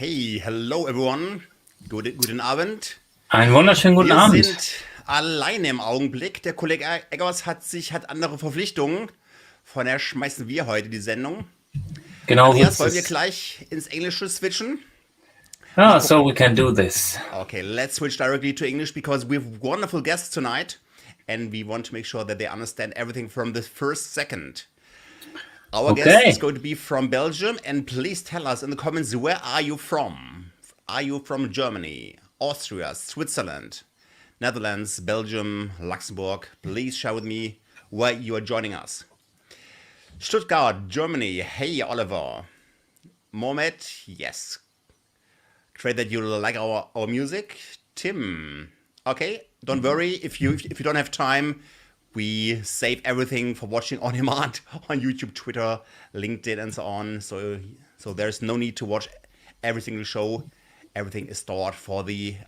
Hey, hello everyone. Guten Abend. Einen wunderschönen guten Wir Abend. sind alleine im Augenblick. Der Kollege Eggers hat andere Verpflichtungen. Von daher schmeißen wir heute die Sendung. Genau so Andreas, ist wollen wir es. gleich ins Englische switchen? Mal Ah, so gucken. we can do this. Okay, let's switch directly to English because we have wonderful guests tonight and we want to make sure that they understand everything from the first second. Our guest is Okay. going to be from Belgium, and please tell us in the comments, where are you from? Are you from Germany, Austria, Switzerland, Netherlands, Belgium, Luxembourg? Please share with me where you are joining us. Stuttgart, Germany. Hey, Oliver. Mohamed, yes. Great that you like our music. Tim, okay, don't worry if you don't have time. We save everything for watching on demand on YouTube, Twitter, LinkedIn, and so on. So there's no need to watch every single show. Everything is stored for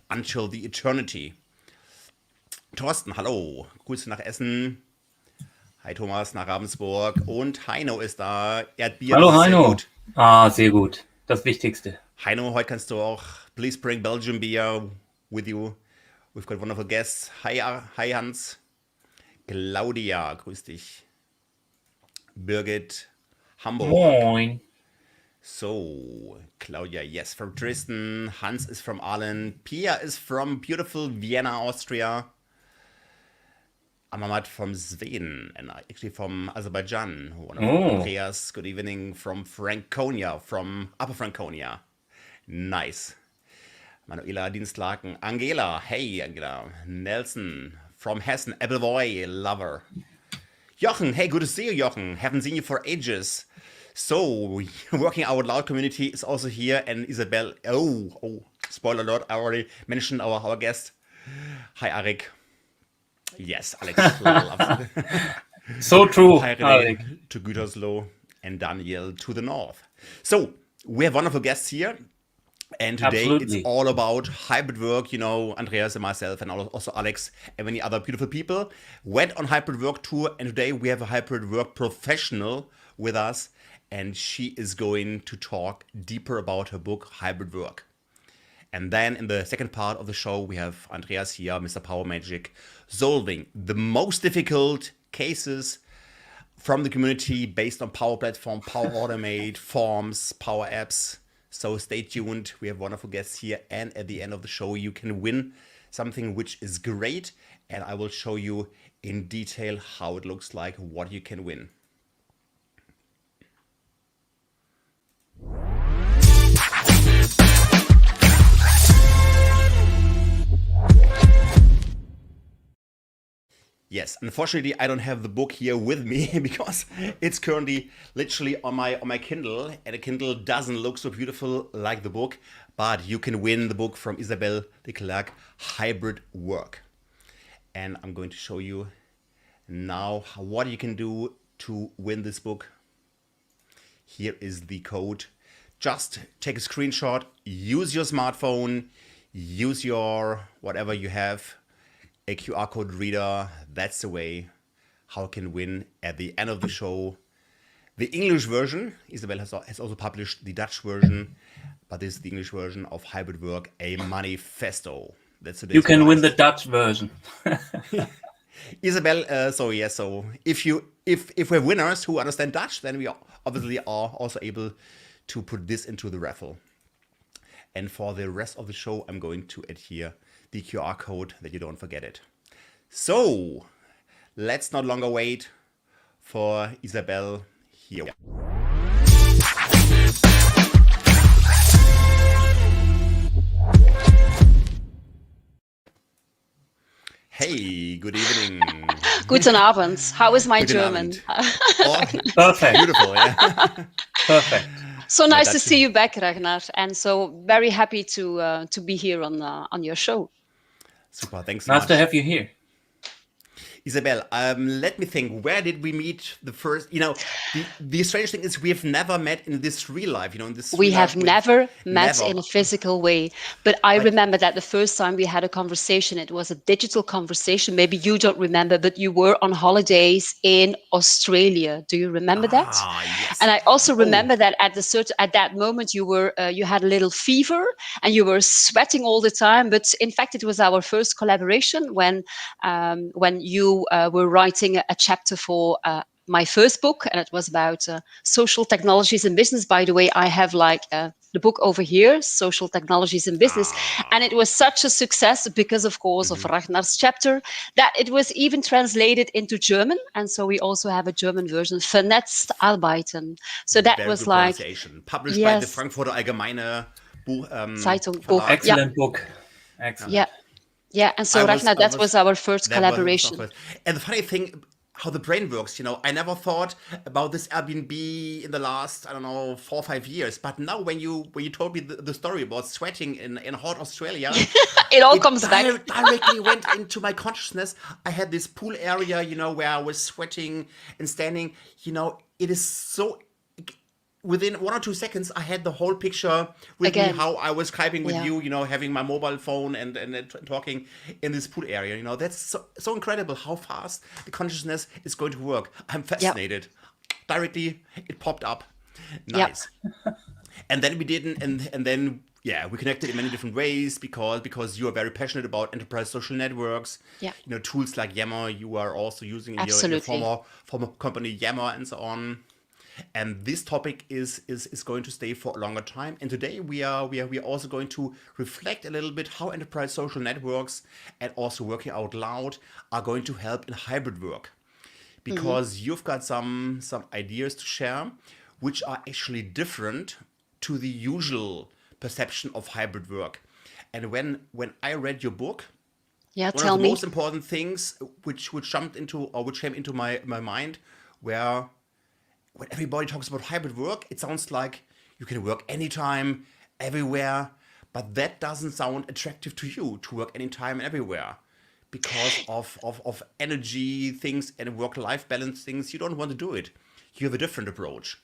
until the eternity. Thorsten, hallo. Grüße nach Essen. Hi Thomas nach Ravensburg. Und Heino ist da. Erdbier, Hallo das ist sehr Heino. gut. Ah, sehr gut. Das Wichtigste. Heino, heute kannst du auch, please bring Belgium beer with you. We've got wonderful guests. Hi Hans. Claudia, grüß dich. Birgit, Hamburg. Moin. So, Claudia, yes, from Dresden. Hans is from Aalen. Pia is from beautiful Vienna, Austria. Amamat from Sweden and actually from Azerbaijan. Wonderful. Oh, Andreas, good evening from Franconia, from Upper Franconia. Nice. Manuela Dienstlaken. Angela, hey Angela. Nelson from Hessen. Appleboy, lover. Jochen, hey, good to see you, Jochen. Haven't seen you for ages. So, Working Out Loud community is also here, and Isabel. Oh, spoiler alert! I already mentioned our guest. Hi, Arik. Yes, Alex loves it. so true, Hi, Alec. René to Gütersloh, and Daniel to the north. So, we have wonderful guests here. And today it's Absolutely. all about hybrid work. You know, Andreas and myself, and also Alex and many other beautiful people went on hybrid work tour. And today we have a hybrid work professional with us. And she is going to talk deeper about her book, Hybrid Work. And then in the second part of the show, we have Andreas here, Mr. PowerMagic, solving the most difficult cases from the community based on Power Platform, Power Automate, Forms, Power Apps. So stay tuned. We have wonderful guests here. And at the end of the show, you can win something which is great. And I will show you in detail how it looks like, what you can win. Yes, unfortunately, I don't have the book here with me because it's currently literally on my Kindle, and a Kindle doesn't look so beautiful like the book, but you can win the book from Isabel De Clercq, Hybrid Work. And I'm going to show you now what you can do to win this book. Here is the code. Just take a screenshot, use your smartphone, use your whatever you have, a QR code reader. That's the way how you can win at the end of the show. The English version, Isabel has also published the Dutch version, but this is the English version of Hybrid Work, a manifesto. That's today's You can win the prize. Dutch version. Isabel, so if we have winners who understand Dutch, then we obviously are also able to put this into the raffle. And for the rest of the show, I'm going to add here the QR code that you don't forget it. So let's not longer wait for Isabel here. Hey, good evening. Guten Abend. How is my Guten German? Abend. Oh, Perfect. beautiful, yeah. Perfect. So nice to Dutch- see you back, Ragnar, and so very happy to be here on your show. Super, thanks so Nice much. to have you here. Isabel, let me think. Where did we meet the first? The strange thing is we've never met in this real life. In this We real life, have never met never. in a physical way, but I But remember that the first time we had a conversation, it was a digital conversation. Maybe you don't remember, but you were on holidays in Australia. Do you remember that? yes. And I also Oh, remember that at that moment you had a little fever and you were sweating all the time. But in fact, it was our first collaboration when you were writing a chapter for my first book, and it was about social technologies in business. By the way, I have the book over here, Social Technologies in Business, and it was such a success because, of course, of Ragnar's chapter, that it was even translated into German, and so we also have a German version, Vernetzt Arbeiten. So that very was good pronunciation. Published by the yes, Frankfurter Allgemeine Buch, Zeitung book. Verlag. Yeah, Excellent book. Excellent. yeah, yeah. And so Ragnar, that was our first that was our collaboration. first. And the funny thing, how the brain works, I never thought about this Airbnb in the last, I don't know, 4 or 5 years. But now when you told me the story about sweating in hot Australia, It all it comes back. directly went into my consciousness. I had this pool area, where I was sweating and standing. It is so. Within 1 or 2 seconds, I had the whole picture with Again. me, how I was Skyping with Yeah. you, having my mobile phone and talking in this pool area. That's so incredible how fast the consciousness is going to work. I'm fascinated. Directly, it popped up. Nice. And then we didn't, and then we connected in many different ways because you are very passionate about enterprise social networks. Yeah. Tools like Yammer you are also using in your Absolutely. former company Yammer and so on. And this topic is going to stay for a longer time. And today we are also going to reflect a little bit how enterprise social networks and also working out loud are going to help in hybrid work. Because you've got some ideas to share, which are actually different to the usual perception of hybrid work. And when I read your book, Yeah, one tell of the me. most important things which came into my mind were when everybody talks about hybrid work, it sounds like you can work anytime, everywhere, but that doesn't sound attractive to you to work anytime and everywhere because of energy things and work-life balance things. You don't want to do it. You have a different approach.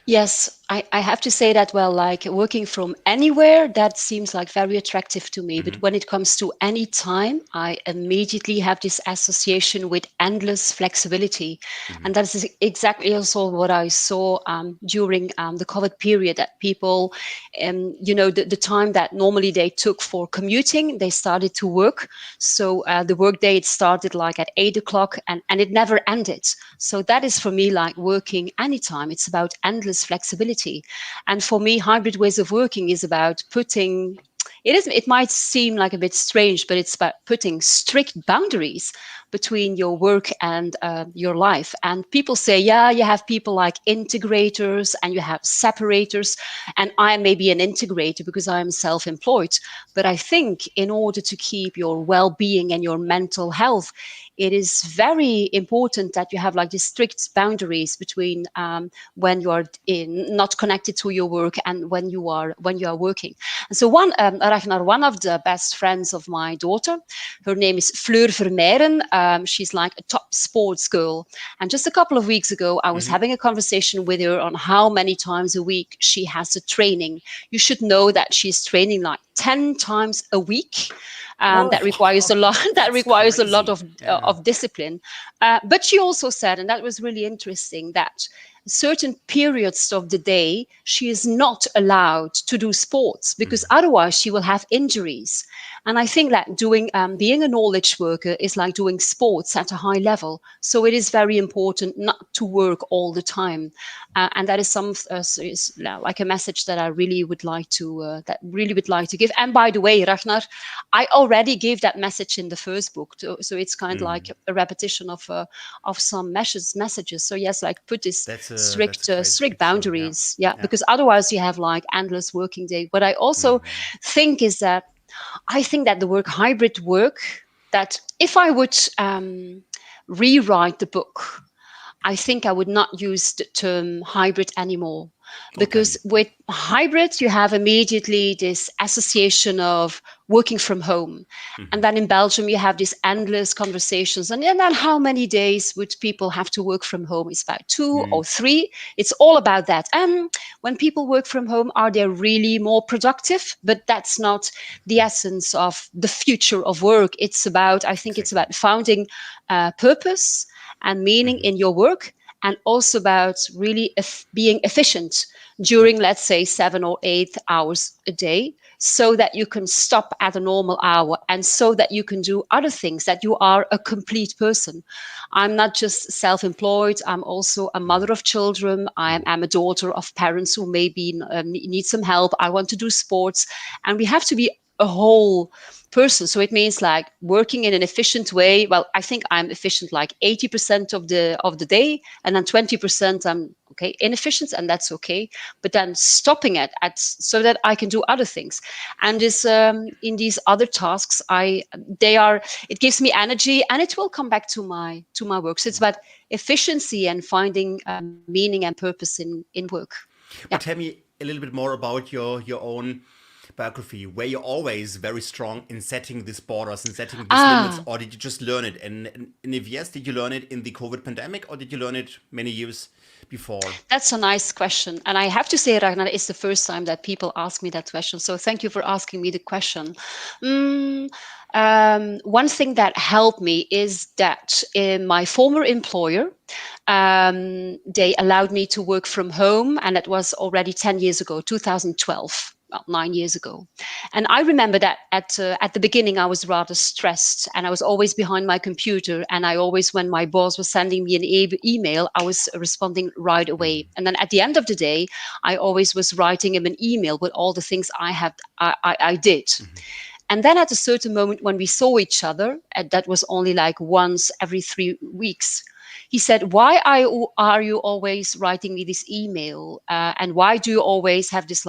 Yes, I have to say that, well, like working from anywhere, that seems like very attractive to me. But when it comes to any time, I immediately have this association with endless flexibility. And that is exactly also what I saw during the COVID period, that people, the time that normally they took for commuting, they started to work. So the workday, it started like at 8 o'clock and it never ended. So that is for me like working anytime. It's about endless flexibility. And for me, hybrid ways of working is about it might seem like a bit strange, but it's about putting strict boundaries between your work and your life. And people say, yeah, you have people like integrators and you have separators. And I may be an integrator because I am self-employed. But I think in order to keep your well-being and your mental health, it is very important that you have like these strict boundaries between when you are not connected to your work and when you are working. And so Ragnar, one of the best friends of my daughter, her name is Fleur Vermeeren. She's like a top sports girl. And just a couple of weeks ago, I was having a conversation with her on how many times a week she has a training. You should know that she's training like 10 times a week. That requires a lot. That That's requires a lot crazy. Yeah. of discipline. But she also said, and that was really interesting, that certain periods of the day she is not allowed to do sports because otherwise she will have injuries. And I think that being a knowledge worker is like doing sports at a high level. So it is very important not to work all the time, and that is is like a message that I really would like to give. And by the way, Ragnar, I already gave that message in the first book, so it's kind of like a repetition of some messages. So yes, like put this That's a strict great strict picture. boundaries, because otherwise you have like endless working day. What I also think is that I think that the hybrid work, that if I would rewrite the book, I think I would not use the term hybrid anymore. because with hybrid, you have immediately this association of working from home. And then in Belgium, you have these endless conversations. And then how many days would people have to work from home? It's about 2 or 3. It's all about that. And when people work from home, are they really more productive? But that's not the essence of the future of work. It's about, I think it's about founding purpose and meaning in your work, and also about really being efficient during, let's say, 7 or 8 hours a day, so that you can stop at a normal hour and so that you can do other things, that you are a complete person. I'm not just self-employed. I'm also a mother of children. I'm a daughter of parents who maybe need some help. I want to do sports, and we have to be a whole person. So it means like working in an efficient way. Well, I think I'm efficient like 80% of the day, and then 20% I'm inefficient, and that's okay. But then stopping it so that I can do other things. And this in these other tasks, it gives me energy, and it will come back to my work. So it's about efficiency and finding meaning and purpose in work. But tell me a little bit more about your own biography. Were you always very strong in setting these borders and setting these limits, or did you just learn it? And if yes, did you learn it in the COVID pandemic, or did you learn it many years before? That's a nice question. And I have to say, Ragnar, it's the first time that people ask me that question. So thank you for asking me the question. One thing that helped me is that in my former employer, they allowed me to work from home, and it was already 10 years ago, 2012. Well, 9 years ago. And I remember that at the beginning, I was rather stressed, and I was always behind my computer. And I always, when my boss was sending me an email, I was responding right away. And then at the end of the day, I always was writing him an email with all the things I did. And then at a certain moment when we saw each other, and that was only like once every 3 weeks, he said, why are you always writing me this email? And why do you always have this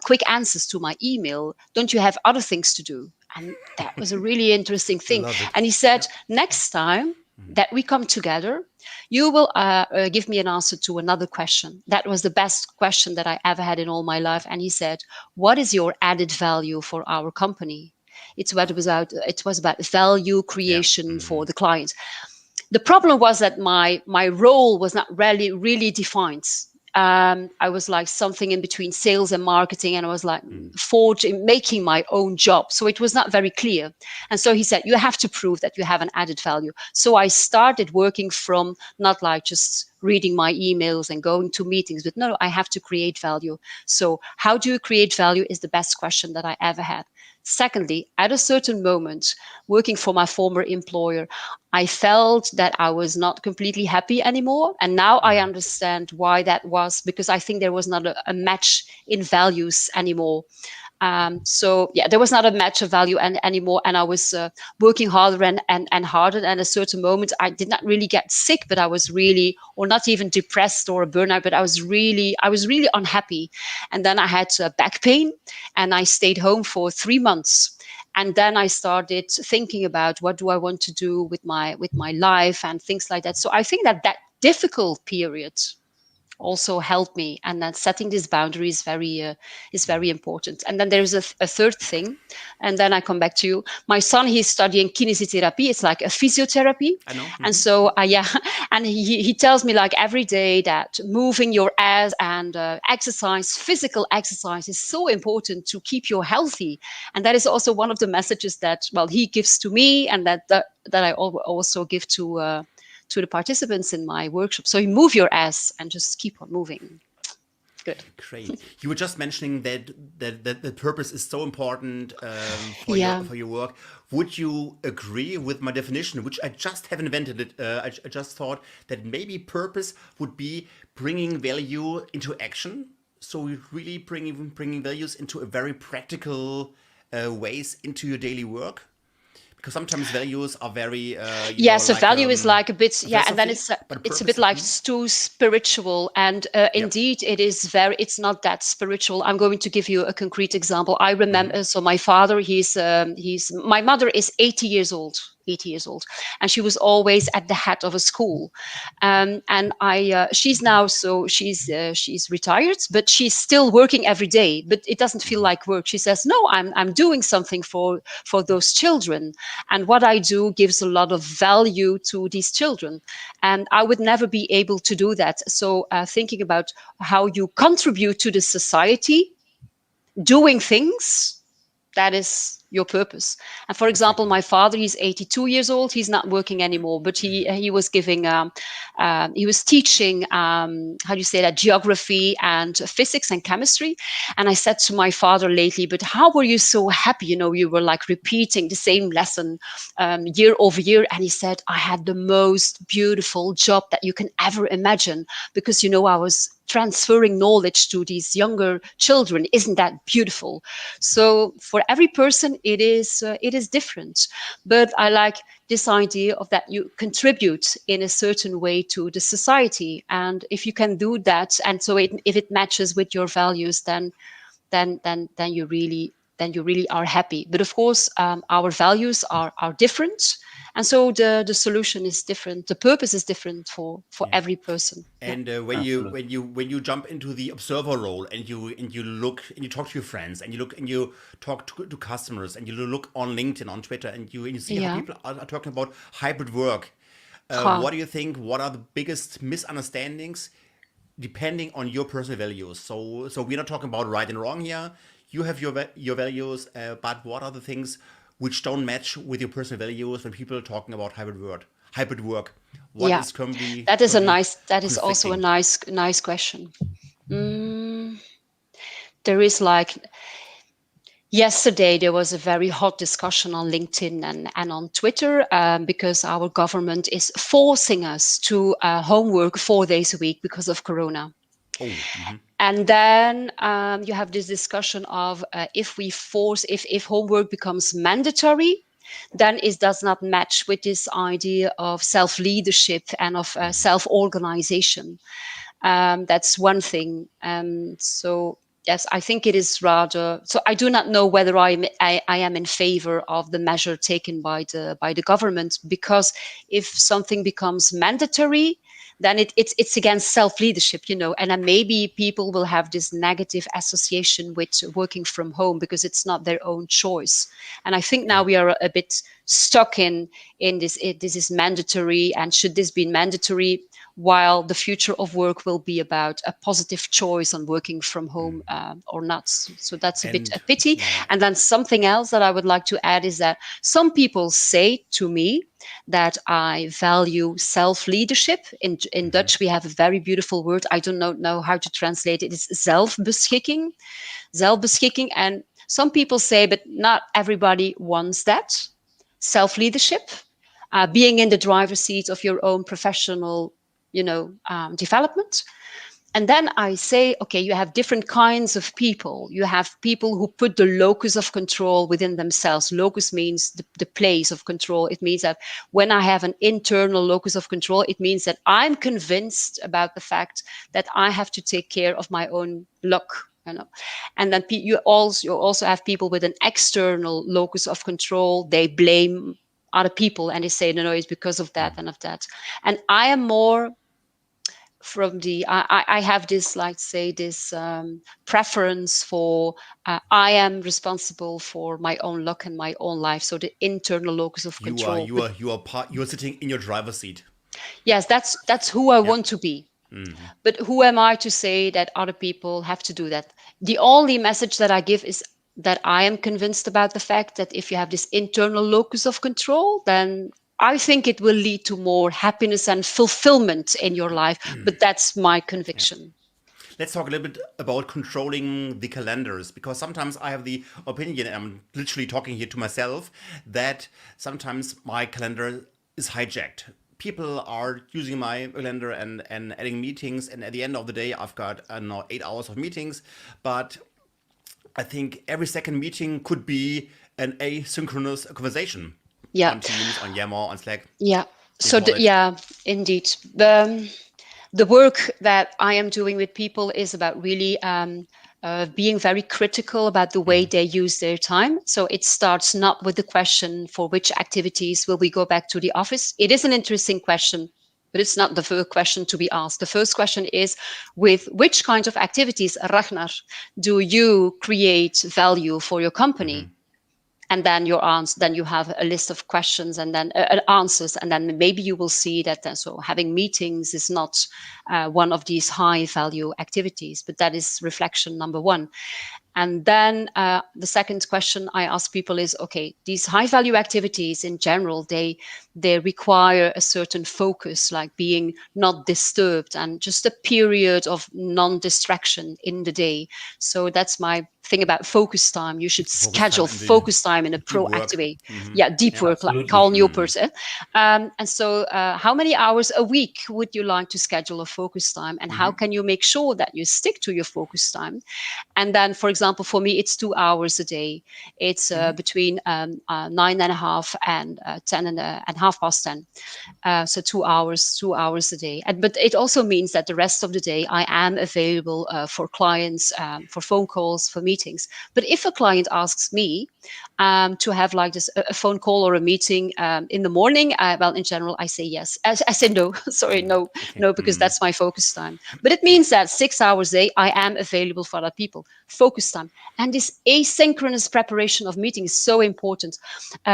quick answers to my email? Don't you have other things to do? And that was a really interesting thing. And he said, next time that we come together, you will give me an answer to another question. That was the best question that I ever had in all my life. And he said, what is your added value for our company? It was about value creation for the client. The problem was that my role was not really defined. I was like something in between sales and marketing, and I was like making my own job. So it was not very clear. And so he said, you have to prove that you have an added value. So I started working from not like just reading my emails and going to meetings, but no, I have to create value. So how do you create value is the best question that I ever had. Secondly, at a certain moment, working for my former employer, I felt that I was not completely happy anymore. And now I understand why that was, because I think there was not a match in values anymore. There was not a match of value anymore. And I was working harder and harder. And at a certain moment, I did not really get sick, but I was really, or not even depressed or a burnout, but I was really unhappy. And then I had back pain, and I stayed home for 3 months. And then I started thinking about what do I want to do with my life and things like that. So I think that difficult period also helped me, and that setting this boundary is very important. And then there's a third thing, and then I come back to you. My son, he's studying kinesiotherapy. It's like a physiotherapy. I know. And so and he tells me like every day that moving your ass and physical exercise is so important to keep you healthy. And that is also one of the messages that he gives to me, and that I also give to the participants in my workshop. So you move your ass and just keep on moving. Good. Great. You were just mentioning that the purpose is so important for your work. Would you agree with my definition, which I just have invented it? I just thought that maybe purpose would be bringing value into action. So really bringing values into a very practical ways into your daily work. Because sometimes values are very so value is like a bit and then it's a bit like too spiritual, and indeed it's not that spiritual. I'm going to give you a concrete example. I remember so my father, my mother is 80 years old. 80 years old, and she was always at the head of a school. And she's now, so she's retired, but she's still working every day. But it doesn't feel like work. She says, "No, I'm doing something for those children, and what I do gives a lot of value to these children." And I would never be able to do that. So thinking about how you contribute to the society, doing things, that is your purpose. And for example, my father, he's 82 years old. He's not working anymore, but he was giving, he was teaching, how do you say that, geography and physics and chemistry. And I said to my father lately, "But how were you so happy? You know, you were like repeating the same lesson year over year." And he said, "I had the most beautiful job that you can ever imagine, because, you know, I was transferring knowledge to these younger children. Isn't that beautiful?" So for every person, it is different. But I like this idea of that you contribute in a certain way to the society, and if you can do that, and so if it matches with your values, then you really are happy. But of course, our values are different, and so the solution is different. The purpose is different for every person. Yeah. And when you jump into the observer role, and you look and you talk to your friends, and you look and you talk to customers, and you look on LinkedIn, on Twitter, and you see how Yeah. people are talking about hybrid work. Ha. What do you think? What are the biggest misunderstandings depending on your personal values? So we're not talking about right and wrong here. You have your values, but what are the things which don't match with your personal values when people are talking about hybrid work? Hybrid work. What Yeah. is currently That is also a conflicting? nice question. There is like, yesterday, there was a very hot discussion on LinkedIn and on Twitter, because our government is forcing us to homework 4 days a week because of Corona. Oh, And then you have this discussion of if homework becomes mandatory, then it does not match with this idea of self-leadership and of self-organization. That's one thing. So yes, I think it is rather. So I do not know whether I am in favor of the measure taken by the government, because if something becomes mandatory, then it's against self-leadership, you know, and then maybe people will have this negative association with working from home because it's not their own choice. And I think now we are a bit stuck in this. This is mandatory, and should this be mandatory? While the future of work will be about a positive choice on working from home or not. So that's a bit a and pity. yeah, And then something else that I would like to add is that some people say to me that I value self-leadership. In Dutch, we have a very beautiful word. I don't know how to translate it. It's zelfbeschikking. Zelfbeschikking. And some people say, but not everybody wants that. Self-leadership, being in the driver's seat of your own professional, development. And then I say, okay, you have different kinds of people. You have people who put the locus of control within themselves. Locus means the place of control. It means that when I have an internal locus of control, it means that I'm convinced about the fact that I have to take care of my own luck. And then you also have people with an external locus of control. They blame other people and they say, no, it's because of that and of that. And I am more from I have this, like, say, this preference for I am responsible for my own luck and my own life. So the internal locus of you are control. you are you are part. You are sitting in your driver's seat. Yes, that's who I Yeah. want to be. But who am I to say that other people have to do that? The only message that I give is that I am convinced about the fact that if you have this internal locus of control, then I think it will lead to more happiness and fulfillment in your life. But that's my Yeah. conviction. Let's talk a little bit about controlling the calendars, because sometimes I have the opinion, and I'm literally talking here to myself, that sometimes my calendar is hijacked. People are using my calendar and adding meetings, and at the end of the day, I've got, I don't know, 8 hours of meetings, but I think every second meeting could be an asynchronous conversation Yeah. on Teams, on Yammer, on Slack. Yeah. You So call it. yeah, indeed. The work that I am doing with people is about really being very critical about the way they use their time. So it starts not with the question for which activities will we go back to the office. It is an interesting question, but it's not the first question to be asked. The first question is, with which kind of activities, Ragnar, do you create value for your company? And then then you have a list of questions and then answers, and then maybe you will see that so having meetings is not one of these high value activities, but that is reflection number one. And then the second question I ask people is, okay, these high value activities in general, they require a certain focus, like being not disturbed and just a period of non-distraction in the day. So that's my thing about focus time. You should schedule focus time in a proactive way. Yeah, deep work, like Carl Newport. And so how many hours a week would you like to schedule a focus time? And how can you make sure that you stick to your focus time? And then, for example, for me, it's 2 hours a day. It's between 9:30 and 10 and 10:30. So 2 hours a day. But it also means that the rest of the day I am available for clients, for phone calls, for meetings. But if a client asks me to have like this a phone call or a meeting in the morning, well, in general, I say yes. I say no. Sorry, no, because that's my focus time. But it means that 6 hours a day I am available for other people. Focus time. And this asynchronous preparation of meetings is so important.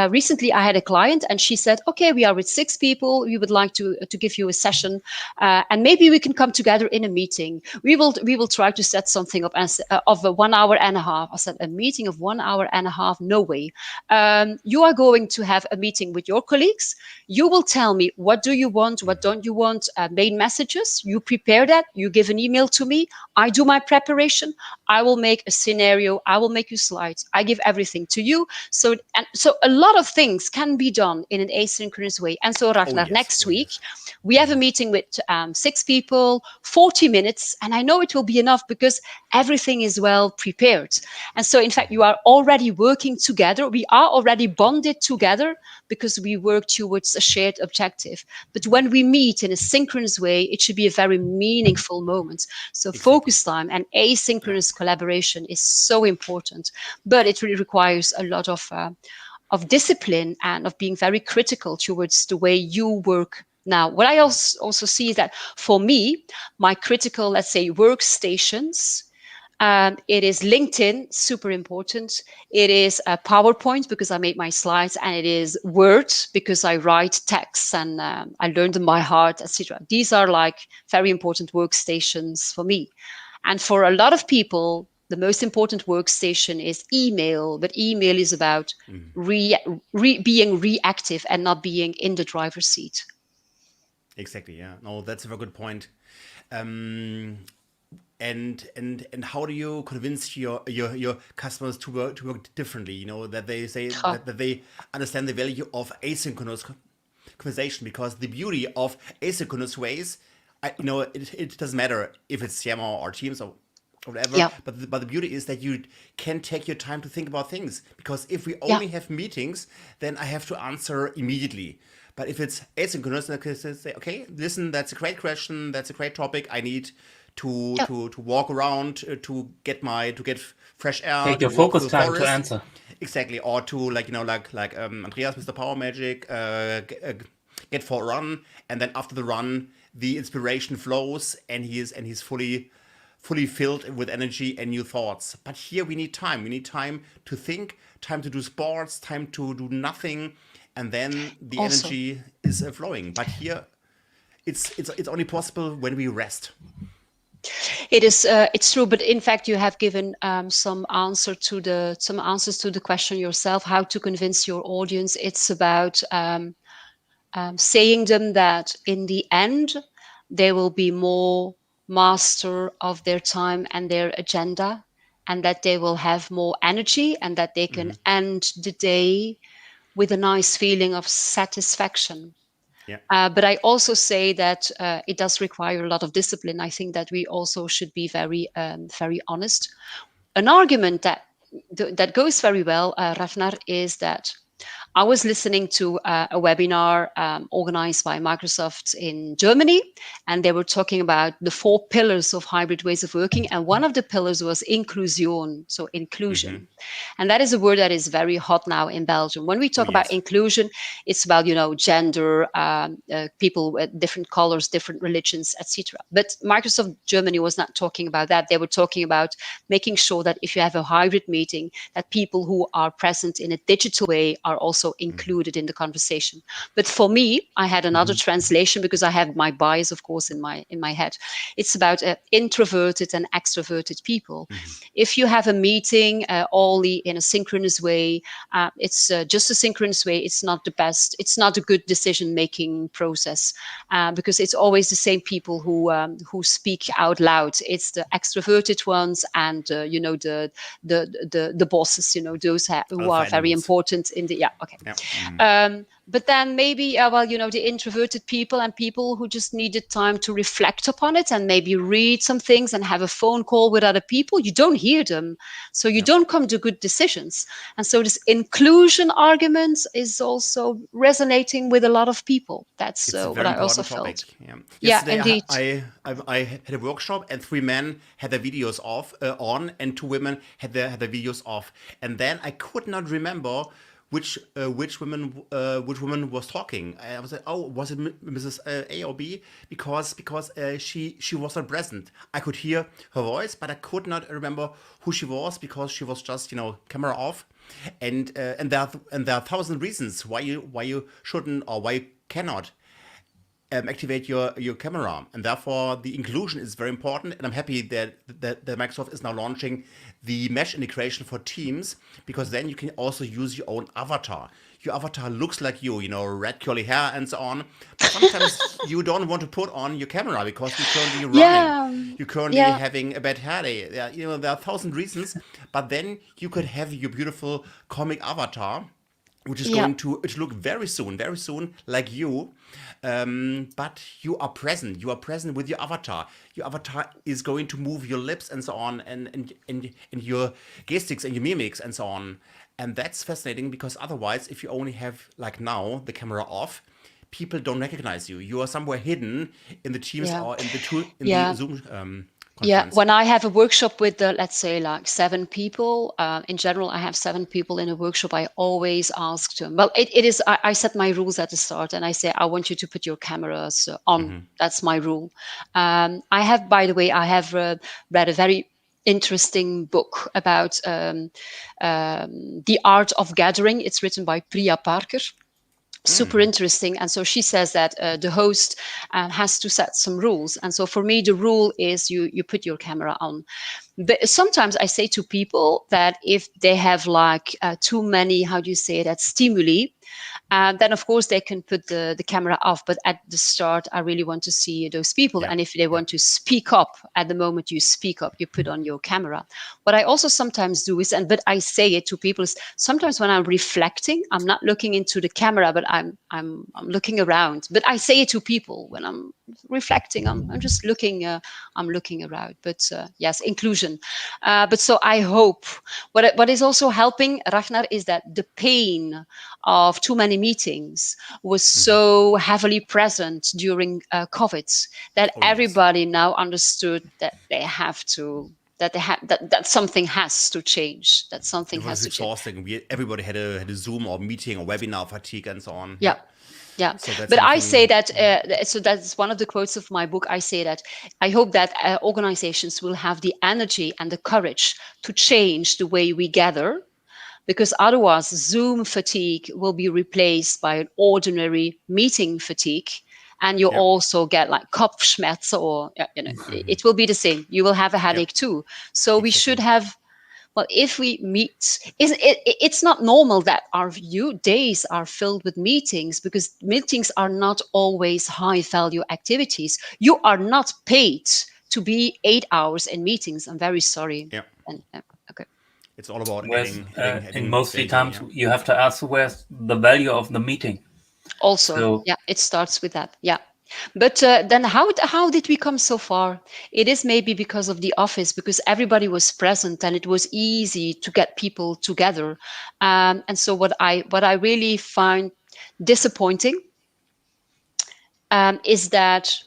Recently, I had a client and she said, okay, we are with 6 people. We would like to give you a session and maybe we can come together in a meeting. We will try to set something up of a 1 hour and a half. I said, a meeting of 1 hour and a half? No way. You are going to have a meeting with your colleagues. You will tell me, what do you want? What don't you want? Main messages. You prepare that. You give an email to me. I do my preparation. I will make a scenario. I will make you slides. I give everything to you. So a lot of things can be done in an asynchronous way. And so Ragnar, next week, we have a meeting with 6 people, 40 minutes. And I know it will be enough because everything is well prepared. And so, in fact, you are already working together. We are already bonded together because we work towards a shared objective. But when we meet in a synchronous way, it should be a very meaningful moment. So focus time and asynchronous collaboration is so important. But it really requires a lot of discipline and of being very critical towards the way you work now. What I also see is that for me, my critical, let's say, workstations, it is LinkedIn, super important. It is PowerPoint because I made my slides, and it is Word because I write texts and I learned them by heart, etc. These are like very important workstations for me. And for a lot of people, the most important workstation is email, but email is about being reactive and not being in the driver's seat. Exactly. Yeah. No, that's a very good point. And how do you convince your customers to work differently? You know, that they say that they understand the value of asynchronous conversation, because the beauty of asynchronous ways, it doesn't matter if it's Yammer or Teams or whatever. Yeah. But the beauty is that you can take your time to think about things, because if we only have meetings, then I have to answer immediately. But if it's asynchronous, I can say, okay, listen, that's a great question, that's a great topic. I need to walk around to get fresh air. Take your focus time to answer. Exactly, or to like Andreas, Mr. PowerMagic, get for a run, and then after the run, the inspiration flows, and he's fully filled with energy and new thoughts. But here we need time. We need time to think, time to do sports, time to do nothing, and then the energy is flowing. But here, it's only possible when we rest. It is. It's true, but in fact, you have given some answers to the question yourself. How to convince your audience? It's about saying them that in the end, they will be more master of their time and their agenda, and that they will have more energy, and that they can end the day with a nice feeling of satisfaction. Yeah. But I also say that it does require a lot of discipline. I think that we also should be very, very honest. An argument that goes very well, Ragnar, is that I was listening to a webinar organized by Microsoft in Germany, and they were talking about the 4 pillars of hybrid ways of working. And one of the pillars was inclusion, so inclusion. And that is a word that is very hot now in Belgium. When we talk about inclusion, it's about, gender, people with different colors, different religions, etc. But Microsoft Germany was not talking about that. They were talking about making sure that if you have a hybrid meeting, that people who are present in a digital way are also included in the conversation. But for me, I had another translation because I have my bias, of course, in my head. It's about introverted and extroverted people. If you have a meeting only in a synchronous way, it's just a synchronous way. It's not the best. It's not a good decision-making process because it's always the same people who speak out loud. It's the extroverted ones and the bosses. Those who are very important in the but then maybe the introverted people and people who just needed time to reflect upon it and maybe read some things and have a phone call with other people. You don't hear them, so you don't come to good decisions. And so this inclusion argument is also resonating with a lot of people. That's what I also felt. Yesterday, indeed. I had a workshop and 3 men had their videos on and 2 women had their videos off. And then I could not remember which woman was talking. I was like, oh, was it Mrs. A or B? Because she was not present. I could hear her voice, but I could not remember who she was because she was just camera off. And there are 1,000 reasons why you shouldn't or why you cannot activate your camera, and therefore the inclusion is very important. And I'm happy that Microsoft is now launching the mesh integration for Teams, because then you can also use your own avatar. Your avatar looks like you, red curly hair and so on. But sometimes you don't want to put on your camera because you're currently running. You're currently having a bad hair day. There are 1,000 reasons, but then you could have your beautiful comic avatar, which is going to look very soon like you. But you are present. You are present with your avatar. Your avatar is going to move your lips and so on, and your gestics and your mimics and so on. And that's fascinating, because otherwise, if you only have, like now, the camera off, people don't recognize you. You are somewhere hidden in the Teams or in the Zoom conference. When I have a workshop with let's say like 7 people, in general, I have 7 people in a workshop. I always ask them. Well, it is. I set my rules at the start, and I say I want you to put your cameras on. That's my rule. I have, by the way, read a very interesting book about the art of gathering. It's written by Priya Parker. Super interesting. And so she says that the host has to set some rules. And so for me, the rule is you put your camera on. But sometimes I say to people that if they have like too many, how do you say that, stimuli, then of course they can put the camera off. But at the start, I really want to see those people. And if they want to speak up, at the moment you speak up, you put on your camera. What I also sometimes do is, but I say it to people, is sometimes when I'm reflecting, I'm not looking into the camera, but I'm looking around. But I say it to people when I'm reflecting. I'm just looking. I'm looking around. But yes, inclusion. But so I hope what is also helping, Ragnar, is that the pain of too many meetings was so heavily present during COVID that everybody now understood that they have to. That something has to change. That something has to change. It was exhausting. Everybody had a Zoom or meeting or webinar fatigue and so on. Yeah. So but I say that, so that's one of the quotes of my book. I say that I hope that organizations will have the energy and the courage to change the way we gather, because otherwise Zoom fatigue will be replaced by an ordinary meeting fatigue. And you also get like Kopfschmerzen, or it will be the same. You will have a headache too. So we should have. Well, if we meet, it's not normal that our days are filled with meetings, because meetings are not always high-value activities. You are not paid to be 8 hours in meetings. I'm very sorry. Yeah. Okay. It's all about in mostly times you have to ask where's the value of the meeting. Also, it starts with that. Yeah. But then how did we come so far? It is maybe because of the office, because everybody was present and it was easy to get people together. And so what I really find disappointing is that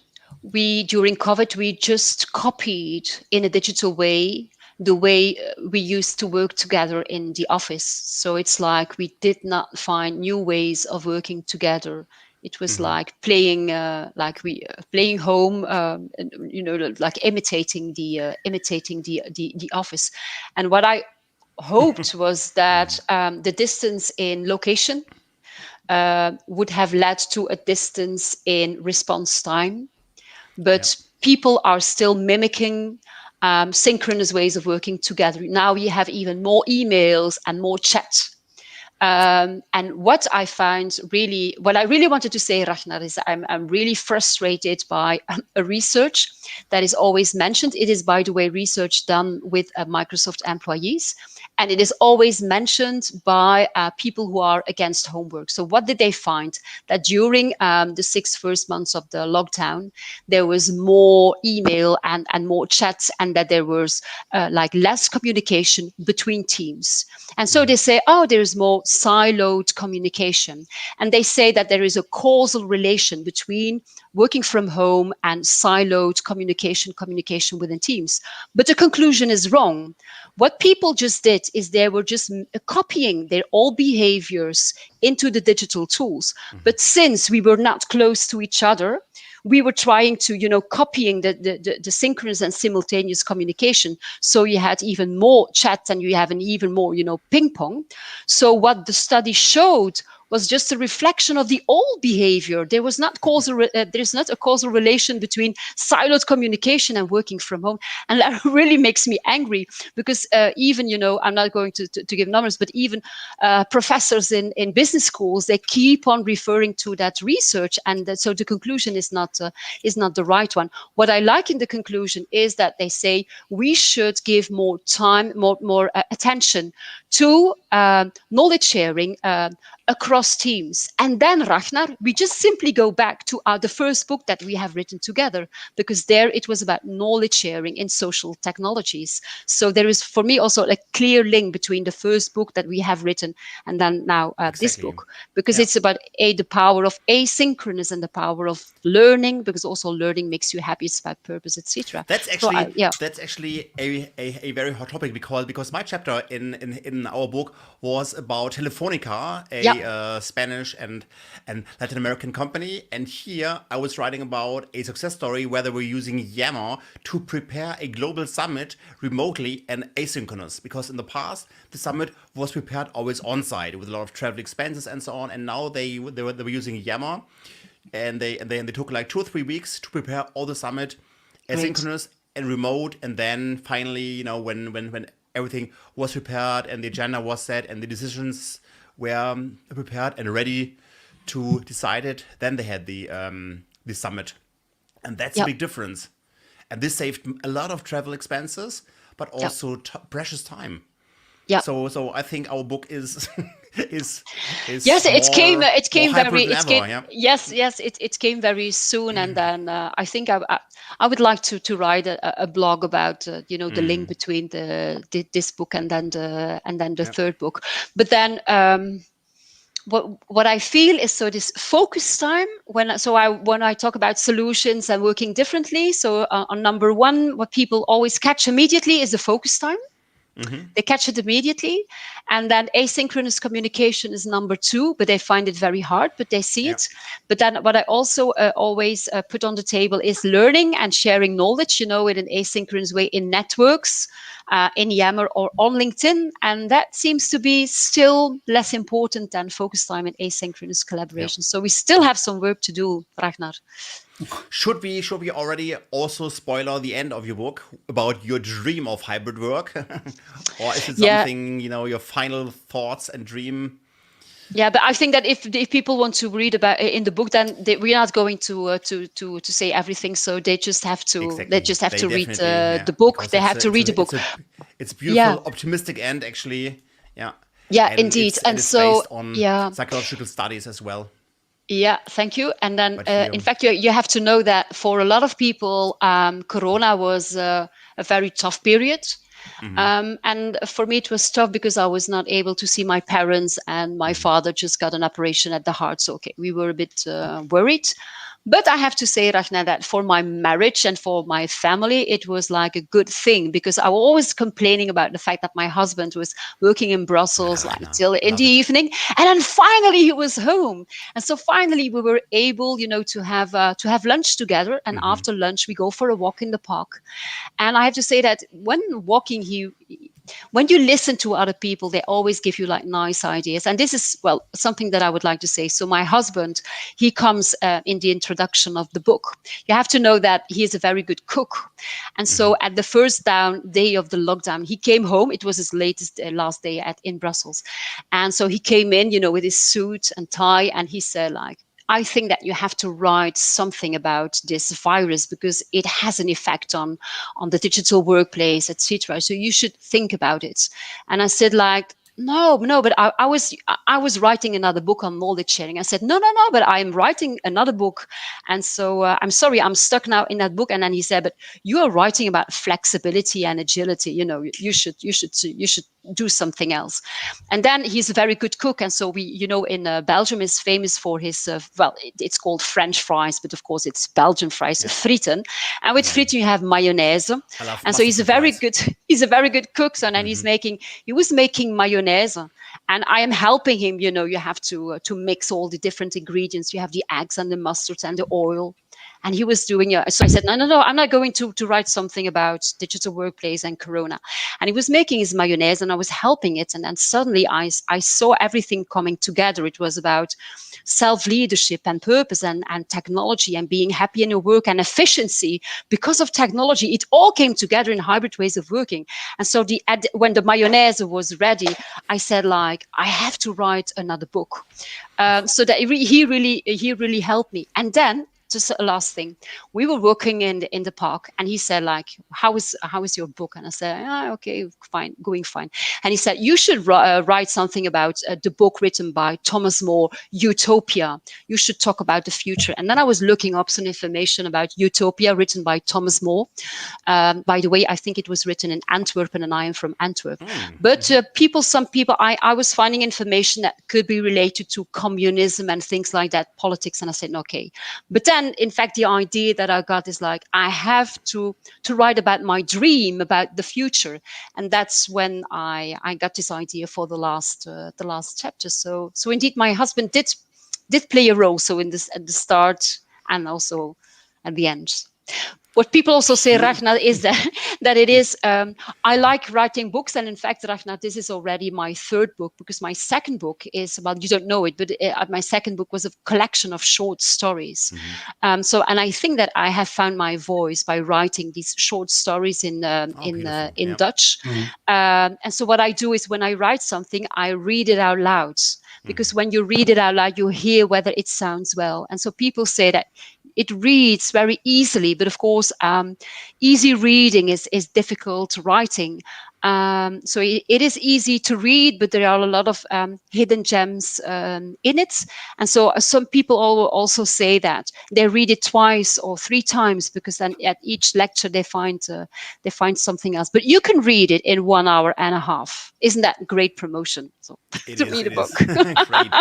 during COVID, we just copied in a digital way the way we used to work together in the office. So it's like we did not find new ways of working together. It was like playing, playing home, and, like imitating the office. And what I hoped was that the distance in location would have led to a distance in response time. But people are still mimicking synchronous ways of working together. Now you have even more emails and more chats. And what I really wanted to say, Ragnar, is I'm really frustrated by a research that is always mentioned. It is, by the way, research done with Microsoft employees. And it is always mentioned by people who are against homework. So what did they find? That during the 6 first months of the lockdown, there was more email and more chats, and that there was less communication between teams. And so they say, there's more siloed communication. And they say that there is a causal relation between working from home and siloed communication within teams. But the conclusion is wrong. What people just did is they were just copying their old behaviors into the digital tools. But since we were not close to each other, we were trying to, copying the synchronous and simultaneous communication. So you had even more chat and you have an even more, ping pong. So what the study showed was just a reflection of the old behavior. There's not a causal relation between siloed communication and working from home. And that really makes me angry because even, I'm not going to give numbers, but even professors in business schools, they keep on referring to that research. And so the conclusion is not the right one. What I like in the conclusion is that they say we should give more time, more attention to knowledge sharing across teams. And then, Ragnar, we just simply go back to the first book that we have written together, because there it was about knowledge sharing in social technologies. So there is, for me, also a clear link between the first book that we have written and then now this book, because it's about the power of asynchronous and the power of learning, because also learning makes you happy. It's about purpose, etc. That's actually a very hot topic, because my chapter in our book was about Telefonica, a Spanish and Latin American company. And here I was writing about a success story where they were using Yammer to prepare a global summit remotely and asynchronous. Because in the past, the summit was prepared always on site with a lot of travel expenses and so on. And now they were using Yammer, and they took like 2 or 3 weeks to prepare all the summit asynchronous and remote. And then finally, when everything was prepared and the agenda was set and the decisions were prepared and ready to decide it, then they had the summit. And that's a big difference. And this saved a lot of travel expenses, but also precious time. Yeah. So I think our book is yes, it came very yes, it came very soon. And then I think I would like to write a blog about the link between this book and then the third book. But then what I feel is, so this focus time, when I talk about solutions and working differently, so on number one, what people always catch immediately is the focus time. They catch it immediately. And then asynchronous communication is number two, but they find it very hard, but they see it. But then what I also always put on the table is learning and sharing knowledge, in an asynchronous way in networks, in Yammer or on LinkedIn. And that seems to be still less important than focus time and asynchronous collaboration. So we still have some work to do, Ragnar. Should we already also spoiler the end of your book about your dream of hybrid work? Or is it something, your final thoughts and dream? Yeah, but I think that if people want to read about it in the book, then we're not going to say everything. So they just have to read the book. They have to read the book. It's a beautiful, optimistic end, actually. Yeah. Yeah, indeed. And so based on psychological studies as well. Yeah, thank you. And then, in fact, you have to know that for a lot of people, Corona was a very tough period. And for me, it was tough because I was not able to see my parents, and my father just got an operation at the heart. So, okay, we were a bit worried. But I have to say, Ragnar, that for my marriage and for my family, it was like a good thing, because I was always complaining about the fact that my husband was working in Brussels like till in the evening, and then finally he was home. And so finally we were able, to have lunch together. And after lunch, we go for a walk in the park. And I have to say that when walking, when you listen to other people, they always give you like nice ideas. And this is, well, something that I would like to say. So my husband, he comes in the introduction of the book. You have to know that he is a very good cook. And so at the first day of the lockdown, he came home. It was his last day in Brussels. And so he came in, with his suit and tie, and he said like, I think that you have to write something about this virus because it has an effect on the digital workplace, etc. So you should think about it. And I said like, no, but I was writing another book on knowledge sharing. I said, no, but I'm writing another book. And so I'm sorry, I'm stuck now in that book. And then he said, but you are writing about flexibility and agility. You should do something else. And then he's a very good cook. And so we, in Belgium is famous for his, it's called French fries, but of course it's Belgian fries, frieten. And with frieten you have mayonnaise. And so he's a very good cook. So then he was making mayonnaise, and I am helping him. You have to mix all the different ingredients. You have the eggs and the mustard and the oil. And he was doing it. So I said, no, I'm not going to write something about digital workplace and Corona. And he was making his mayonnaise and I was helping it. And then suddenly I saw everything coming together. It was about self-leadership and purpose and technology and being happy in your work and efficiency. Because of technology, it all came together in hybrid ways of working. And so when the mayonnaise was ready, I said like, I have to write another book. So that he really helped me. And then, just a last thing, we were working in the park, and he said like, how is your book? And I said, okay, fine, going fine. And he said, you should write something about the book written by Thomas More, Utopia. You should talk about the future. And then I was looking up some information about Utopia written by Thomas More. By the way, I think it was written in Antwerp, and I am from Antwerp. But some people, I was finding information that could be related to communism and things like that, politics. And I said, okay. But then, in fact, the idea that I got is like, I have to write about my dream, about the future. And that's when I got this idea for the last chapter. So indeed, my husband did play a role. So in this, at the start and also at the end. What people also say, Ragnar, is that it is, I like writing books. And in fact, Ragnar, this is already my third book, because my second book is, well, you don't know it, but my second book was a collection of short stories. And I think that I have found my voice by writing these short stories in Dutch. And so what I do is, when I write something, I read it out loud. Because when you read it out loud, you hear whether it sounds well. And so people say that it reads very easily, but of course, easy reading is difficult writing. So it is easy to read, but there are a lot of hidden gems in it. And so some people also say that they read it twice or three times, because then at each lecture they find something else. But you can read it in 1 hour and a half. Isn't that great promotion? So to read a book. Great.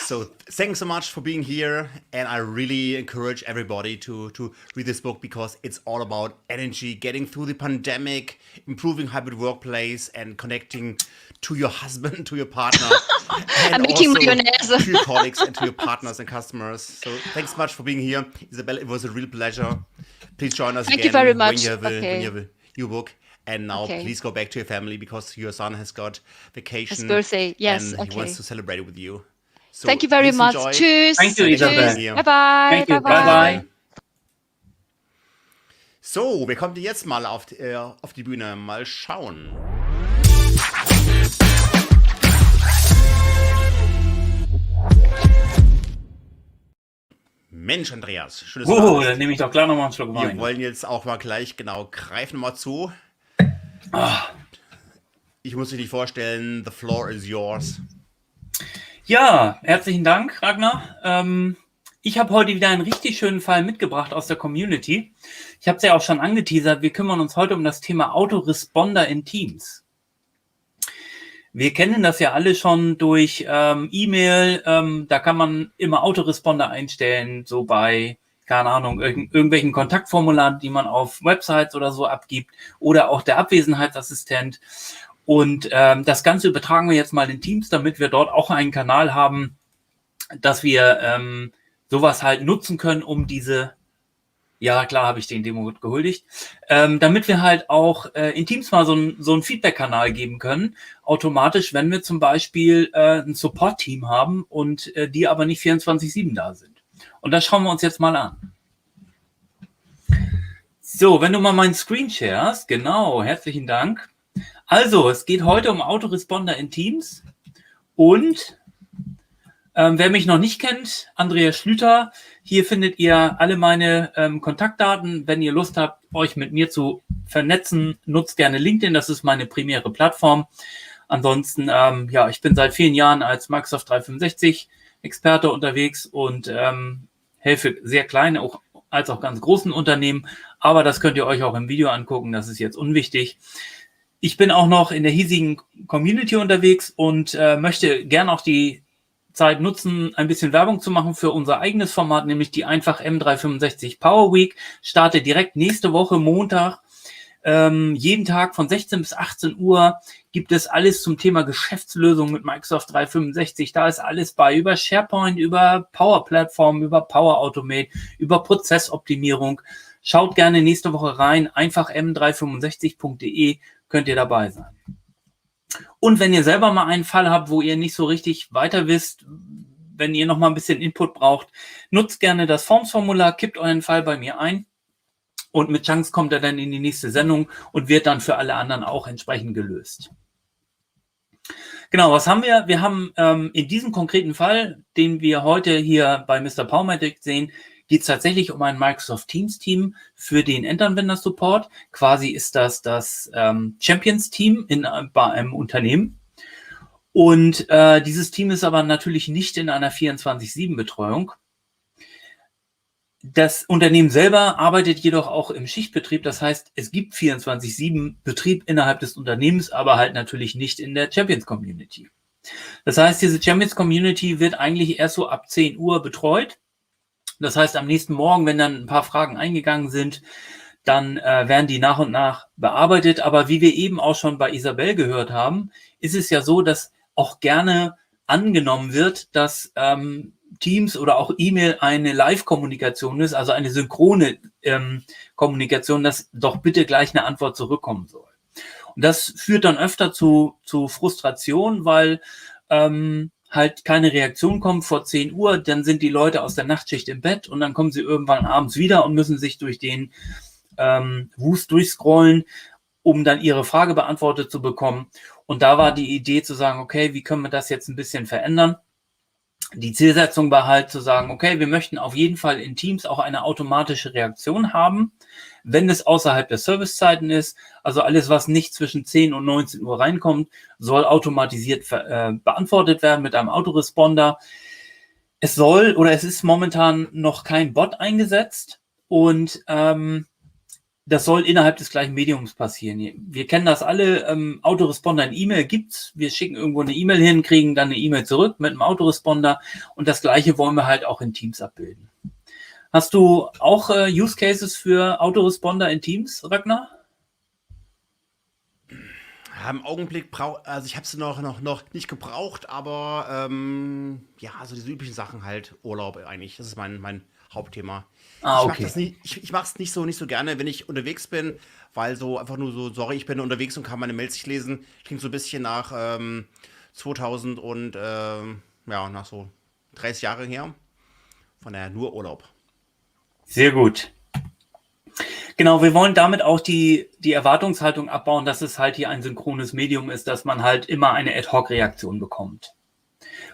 So thanks so much for being here, and I really encourage everybody to read this book, because it's all about energy, getting through the pandemic, improving hybrid workplace, and connecting to your husband, to your partner, and making also mayonnaise. to your colleagues and to your partners and customers. So thanks so much for being here, Isabel. It was a real pleasure. Please join us Thank again you very much. when you have a new book. And now please go back to your family, because your son has got vacation. His birthday, yes. And he wants to celebrate it with you. So thank you very much. Enjoy. Tschüss. Thank you, Isabel. Bye-bye. Thank you. Bye-bye. So, wer kommt jetzt mal auf die Bühne? Mal schauen. Mensch, Andreas, schönes Dann nehme ich doch klar nochmal einen Schluck Wein. Wir wollen jetzt auch mal gleich, greifen mal zu. Ich muss dich nicht vorstellen, the floor is yours. Ja, herzlichen Dank, Ragnar. Ich habe heute wieder einen richtig schönen Fall mitgebracht aus der Community. Ich habe es ja auch schon angeteasert. Wir kümmern uns heute um das Thema Autoresponder in Teams. Wir kennen das ja alle schon durch E-Mail. Da kann man immer Autoresponder einstellen, so bei, keine Ahnung, irgendwelchen Kontaktformularen, die man auf Websites oder so abgibt, oder auch der Abwesenheitsassistent. Und das Ganze übertragen wir jetzt mal in Teams, damit wir dort auch einen Kanal haben, dass wir sowas halt nutzen können, um diese, ja klar habe ich den Demo gehuldigt, damit wir halt auch in Teams mal so einen Feedback-Kanal geben können, automatisch, wenn wir zum Beispiel ein Support-Team haben und die aber nicht 24/7 da sind. Und das schauen wir uns jetzt mal an. So, wenn du mal meinen Screen sharest, genau, herzlichen Dank. Also, es geht heute um Autoresponder in Teams und wer mich noch nicht kennt, Andreas Schlüter, hier findet ihr alle meine Kontaktdaten. Wenn ihr Lust habt, euch mit mir zu vernetzen, nutzt gerne LinkedIn, das ist meine primäre Plattform. Ansonsten, ja, ich bin seit vielen Jahren als Microsoft 365 Experte unterwegs und helfe sehr kleinen als auch ganz großen Unternehmen, aber das könnt ihr euch auch im Video angucken, das ist jetzt unwichtig. Ich bin auch noch in der hiesigen Community unterwegs und möchte gerne auch die Zeit nutzen, ein bisschen Werbung zu machen für unser eigenes Format, nämlich die Einfach M365 Power Week. Starte direkt nächste Woche Montag. Jeden Tag von 16 bis 18 Uhr gibt es alles zum Thema Geschäftslösung mit Microsoft 365. Da ist alles bei, über SharePoint, über Power Platform, über Power Automate, über Prozessoptimierung. Schaut gerne nächste Woche rein. Einfach m365.de könnt ihr dabei sein. Und wenn ihr selber mal einen Fall habt, wo ihr nicht so richtig weiter wisst, wenn ihr noch mal ein bisschen Input braucht, nutzt gerne das Forms-Formular, kippt euren Fall bei mir ein und mit Chance kommt er dann in die nächste Sendung und wird dann für alle anderen auch entsprechend gelöst. Genau, was haben wir? Wir haben in diesem konkreten Fall, den wir heute hier bei Mr. PowerMagic sehen, geht es tatsächlich um ein Microsoft Teams Team für den Endanwender-Support. Quasi ist das Champions-Team bei einem Unternehmen. Und dieses Team ist aber natürlich nicht in einer 24/7-Betreuung. Das Unternehmen selber arbeitet jedoch auch im Schichtbetrieb. Das heißt, es gibt 24/7-Betrieb innerhalb des Unternehmens, aber halt natürlich nicht in der Champions-Community. Das heißt, diese Champions-Community wird eigentlich erst so ab 10 Uhr betreut. Das heißt, am nächsten Morgen, wenn dann ein paar Fragen eingegangen sind, dann werden die nach und nach bearbeitet. Aber wie wir eben auch schon bei Isabel gehört haben, ist es ja so, dass auch gerne angenommen wird, dass Teams oder auch E-Mail eine Live-Kommunikation ist, also eine synchrone Kommunikation, dass doch bitte gleich eine Antwort zurückkommen soll. Und das führt dann öfter zu Frustration, weil halt keine Reaktion kommt vor 10 Uhr, dann sind die Leute aus der Nachtschicht im Bett und dann kommen sie irgendwann abends wieder und müssen sich durch den Wust durchscrollen, um dann ihre Frage beantwortet zu bekommen. Und da war die Idee zu sagen, okay, wie können wir das jetzt ein bisschen verändern? Die Zielsetzung war halt zu sagen, okay, wir möchten auf jeden Fall in Teams auch eine automatische Reaktion haben, wenn es außerhalb der Servicezeiten ist. Also alles, was nicht zwischen 10 und 19 Uhr reinkommt, soll automatisiert beantwortet werden mit einem Autoresponder. Es ist momentan noch kein Bot eingesetzt und das soll innerhalb des gleichen Mediums passieren. Wir kennen das alle, Autoresponder in E-Mail gibt's. Wir schicken irgendwo eine E-Mail hin, kriegen dann eine E-Mail zurück mit einem Autoresponder und das Gleiche wollen wir halt auch in Teams abbilden. Hast du auch Use Cases für Autoresponder in Teams, Ragnar? Ja, im Augenblick also ich habe sie noch nicht gebraucht, aber ja, also diese üblichen Sachen halt, Urlaub eigentlich, das ist mein Hauptthema. Okay. Ich mache es nicht so gerne, wenn ich unterwegs bin, weil so einfach nur so, sorry, ich bin unterwegs und kann meine Mails nicht lesen. Klingt so ein bisschen nach 2000 und ja, nach so 30 Jahre her. Von daher nur Urlaub. Sehr gut. Genau, wir wollen damit auch die Erwartungshaltung abbauen, dass es halt hier ein synchrones Medium ist, dass man halt immer eine Ad-Hoc-Reaktion bekommt.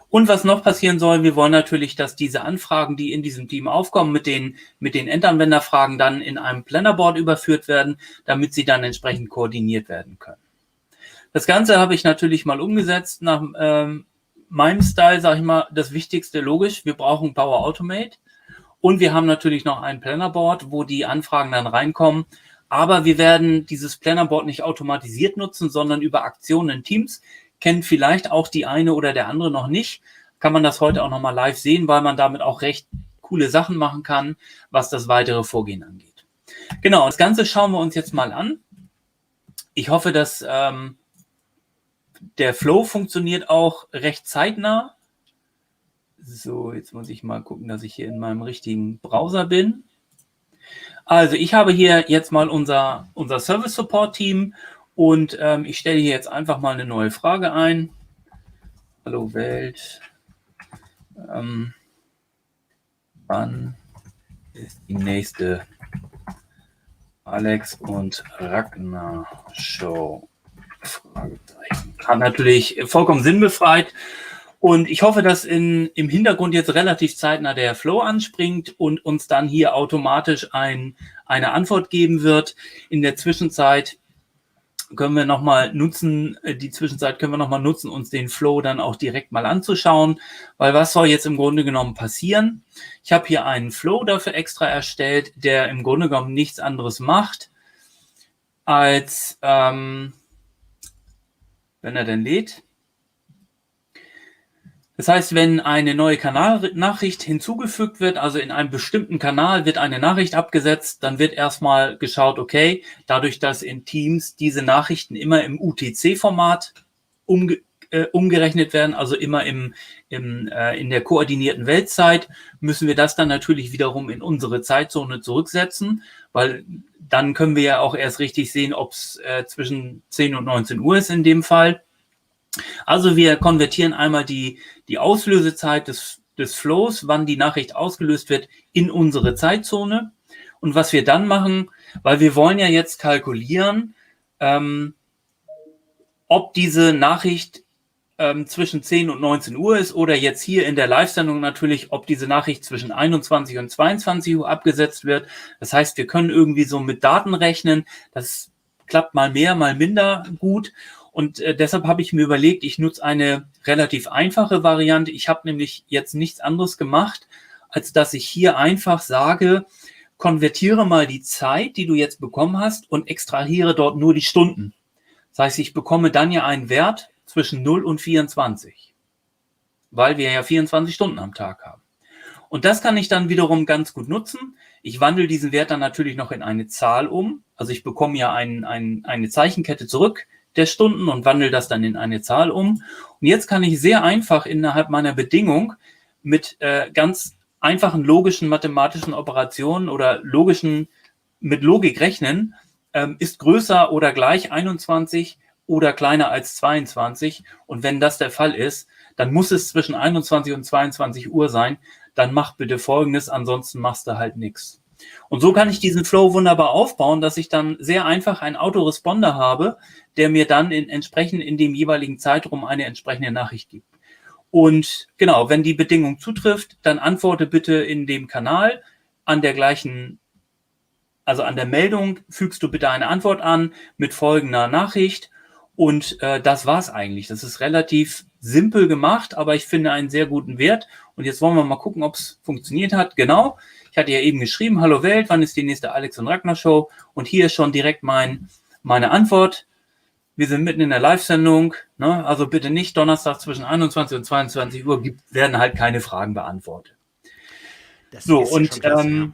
Und was noch passieren soll, wir wollen natürlich, dass diese Anfragen, die in diesem Team aufkommen, mit den Endanwenderfragen dann in einem Plannerboard überführt werden, damit sie dann entsprechend koordiniert werden können. Das Ganze habe ich natürlich mal umgesetzt nach meinem Style, sage ich mal, das Wichtigste logisch. Wir brauchen Power Automate und wir haben natürlich noch ein Plannerboard, wo die Anfragen dann reinkommen. Aber wir werden dieses Plannerboard nicht automatisiert nutzen, sondern über Aktionen in Teams. Kennt vielleicht auch die eine oder der andere noch nicht. Kann man das heute auch nochmal live sehen, weil man damit auch recht coole Sachen machen kann, was das weitere Vorgehen angeht. Genau, das Ganze schauen wir uns jetzt mal an. Ich hoffe, dass der Flow funktioniert auch recht zeitnah. So, jetzt muss ich mal gucken, dass ich hier in meinem richtigen Browser bin. Also ich habe hier jetzt mal unser Service Support Team und ich stelle hier jetzt einfach mal eine neue Frage ein. Hallo Welt. Wann ist die nächste Alex und Ragnar Show? Fragezeichen. Hat natürlich vollkommen sinnbefreit. Und ich hoffe, dass im Hintergrund jetzt relativ zeitnah der Flow anspringt und uns dann hier automatisch eine Antwort geben wird. In der Zwischenzeit können wir nochmal nutzen, uns den Flow dann auch direkt mal anzuschauen, weil was soll jetzt im Grunde genommen passieren? Ich habe hier einen Flow dafür extra erstellt, der im Grunde genommen nichts anderes macht, als, wenn er denn lädt. Das heißt, wenn eine neue Kanalnachricht hinzugefügt wird, also in einem bestimmten Kanal wird eine Nachricht abgesetzt, dann wird erstmal geschaut, okay, dadurch, dass in Teams diese Nachrichten immer im UTC-Format umgerechnet werden, also immer in der koordinierten Weltzeit, müssen wir das dann natürlich wiederum in unsere Zeitzone zurücksetzen, weil dann können wir ja auch erst richtig sehen, ob es zwischen 10 und 19 Uhr ist in dem Fall. Also wir konvertieren einmal die Auslösezeit des Flows, wann die Nachricht ausgelöst wird, in unsere Zeitzone. Und was wir dann machen, weil wir wollen ja jetzt kalkulieren, ob diese Nachricht zwischen 10 und 19 Uhr ist oder jetzt hier in der Live-Sendung natürlich, ob diese Nachricht zwischen 21 und 22 Uhr abgesetzt wird. Das heißt, wir können irgendwie so mit Daten rechnen. Das klappt mal mehr, mal minder gut. Und deshalb habe ich mir überlegt, ich nutze eine relativ einfache Variante. Ich habe nämlich jetzt nichts anderes gemacht, als dass ich hier einfach sage, konvertiere mal die Zeit, die du jetzt bekommen hast und extrahiere dort nur die Stunden. Das heißt, ich bekomme dann ja einen Wert zwischen 0 und 24, weil wir ja 24 Stunden am Tag haben. Und das kann ich dann wiederum ganz gut nutzen. Ich wandle diesen Wert dann natürlich noch in eine Zahl um. Also ich bekomme ja eine Zeichenkette zurück der Stunden und wandle das dann in eine Zahl um. Und jetzt kann ich sehr einfach innerhalb meiner Bedingung mit ganz einfachen logischen mathematischen Operationen oder mit Logik rechnen, ist größer oder gleich 21 oder kleiner als 22. Und wenn das der Fall ist, dann muss es zwischen 21 und 22 Uhr sein. Dann mach bitte Folgendes, ansonsten machst du halt nichts. Und so kann ich diesen Flow wunderbar aufbauen, dass ich dann sehr einfach einen Autoresponder habe, der mir dann entsprechend in dem jeweiligen Zeitraum eine entsprechende Nachricht gibt. Und genau, wenn die Bedingung zutrifft, dann antworte bitte in dem Kanal an der Meldung, fügst du bitte eine Antwort an mit folgender Nachricht. Und das war's eigentlich. Das ist relativ simpel gemacht, aber ich finde einen sehr guten Wert. Und jetzt wollen wir mal gucken, ob es funktioniert hat. Genau. Ich hatte ja eben geschrieben, hallo Welt, wann ist die nächste Alex und Ragnar Show? Und hier ist schon direkt meine Antwort. Wir sind mitten in der Live-Sendung, ne? Also bitte nicht Donnerstag zwischen 21 und 22 Uhr werden halt keine Fragen beantwortet. Das so, ist und schon klasse, ja.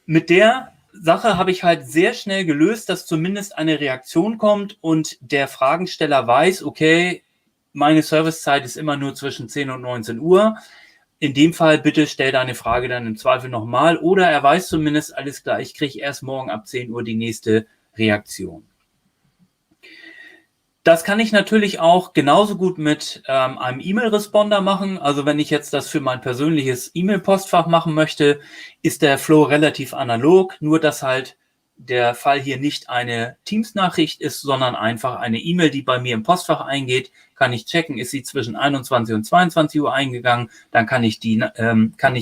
Mit der Sache habe ich halt sehr schnell gelöst, dass zumindest eine Reaktion kommt und der Fragensteller weiß, okay, meine Servicezeit ist immer nur zwischen 10 und 19 Uhr. In dem Fall bitte stell deine Frage dann im Zweifel nochmal oder er weiß zumindest, alles klar, ich kriege erst morgen ab 10 Uhr die nächste Reaktion. Das kann ich natürlich auch genauso gut mit einem E-Mail-Responder machen. Also wenn ich jetzt das für mein persönliches E-Mail-Postfach machen möchte, ist der Flow relativ analog, nur dass halt der Fall hier nicht eine Teams-Nachricht ist, sondern einfach eine E-Mail, die bei mir im Postfach eingeht. Kann ich checken, ist sie zwischen 21 und 22 Uhr eingegangen, dann kann ich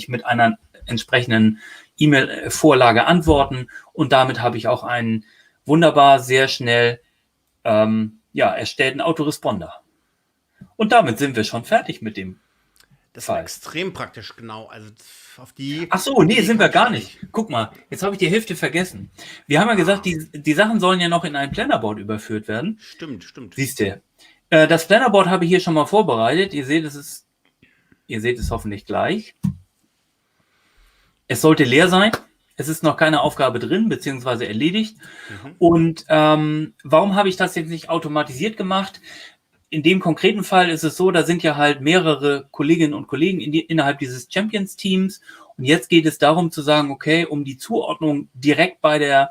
mit einer entsprechenden E-Mail-Vorlage antworten und damit habe ich auch einen wunderbar, sehr schnell erstellten Autoresponder. Und damit sind wir schon fertig mit dem Das ist Fall. extrem praktisch, genau. Also auf die. Ach so, nee, Idee sind wir kam gar ich nicht. Guck mal, jetzt habe ich die Hälfte vergessen. Wir haben ja gesagt, die Sachen sollen ja noch in ein Plannerboard überführt werden. Stimmt. Siehst du. Das Plannerboard habe ich hier schon mal vorbereitet. Ihr seht es hoffentlich gleich. Es sollte leer sein. Es ist noch keine Aufgabe drin, beziehungsweise erledigt. Und warum habe ich das jetzt nicht automatisiert gemacht? In dem konkreten Fall ist es so, da sind ja halt mehrere Kolleginnen und Kollegen innerhalb dieses Champions-Teams. Und jetzt geht es darum zu sagen, okay, um die Zuordnung direkt bei der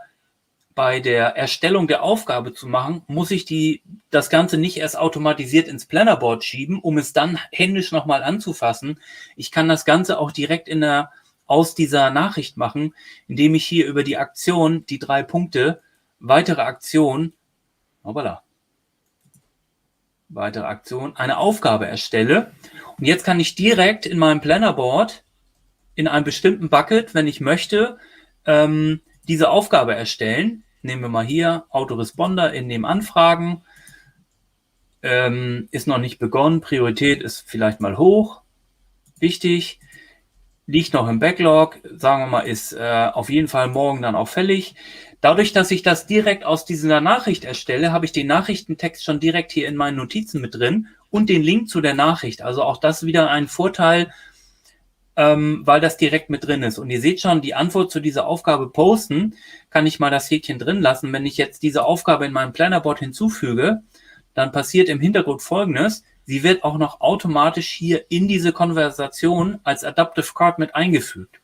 Erstellung der Aufgabe zu machen, muss ich das Ganze nicht erst automatisiert ins Plannerboard schieben, um es dann händisch nochmal anzufassen. Ich kann das Ganze auch direkt aus dieser Nachricht machen, indem ich hier über die Aktion, die 3 Punkte, weitere Aktion, eine Aufgabe erstelle. Und jetzt kann ich direkt in meinem Plannerboard in einem bestimmten Bucket, wenn ich möchte, diese Aufgabe erstellen. Nehmen wir mal hier Autoresponder in dem Anfragen. Ist noch nicht begonnen. Priorität ist vielleicht mal hoch. Wichtig. Liegt noch im Backlog. Sagen wir mal, ist auf jeden Fall morgen dann auch fällig. Dadurch, dass ich das direkt aus dieser Nachricht erstelle, habe ich den Nachrichtentext schon direkt hier in meinen Notizen mit drin und den Link zu der Nachricht. Also auch das wieder ein Vorteil, weil das direkt mit drin ist. Und ihr seht schon, die Antwort zu dieser Aufgabe posten, kann ich mal das Häkchen drin lassen. Wenn ich jetzt diese Aufgabe in meinem Plannerboard hinzufüge, dann passiert im Hintergrund Folgendes. Sie wird auch noch automatisch hier in diese Konversation als Adaptive Card mit eingefügt.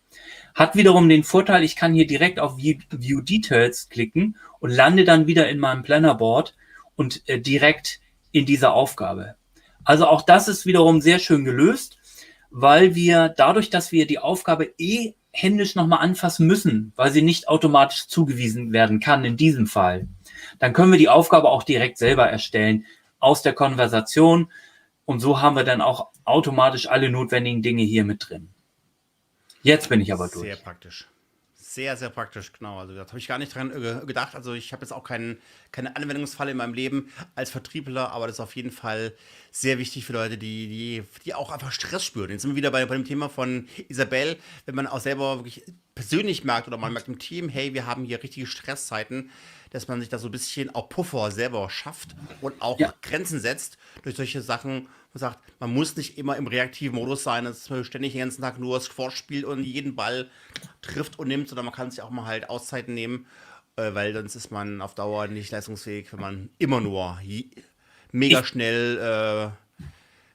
Hat wiederum den Vorteil, ich kann hier direkt auf View Details klicken und lande dann wieder in meinem Plannerboard und direkt in dieser Aufgabe. Also auch das ist wiederum sehr schön gelöst, weil wir dadurch, dass wir die Aufgabe händisch nochmal anfassen müssen, weil sie nicht automatisch zugewiesen werden kann in diesem Fall, dann können wir die Aufgabe auch direkt selber erstellen aus der Konversation und so haben wir dann auch automatisch alle notwendigen Dinge hier mit drin. Jetzt bin ich aber durch. Sehr praktisch. Sehr, sehr praktisch, genau. Also da habe ich gar nicht dran gedacht. Also ich habe jetzt auch keine Anwendungsfälle in meinem Leben als Vertriebler, aber das ist auf jeden Fall sehr wichtig für Leute, die auch einfach Stress spüren. Jetzt sind wir wieder bei dem Thema von Isabel, wenn man auch selber wirklich persönlich merkt oder man merkt im Team, hey, wir haben hier richtige Stresszeiten, dass man sich da so ein bisschen auch Puffer selber schafft und auch Grenzen setzt durch solche Sachen und sagt, man muss nicht immer im reaktiven Modus sein, dass man ständig den ganzen Tag nur Squash spielt und jeden Ball trifft und nimmt, sondern man kann sich auch mal halt Auszeiten nehmen, weil sonst ist man auf Dauer nicht leistungsfähig, wenn man immer nur mega schnell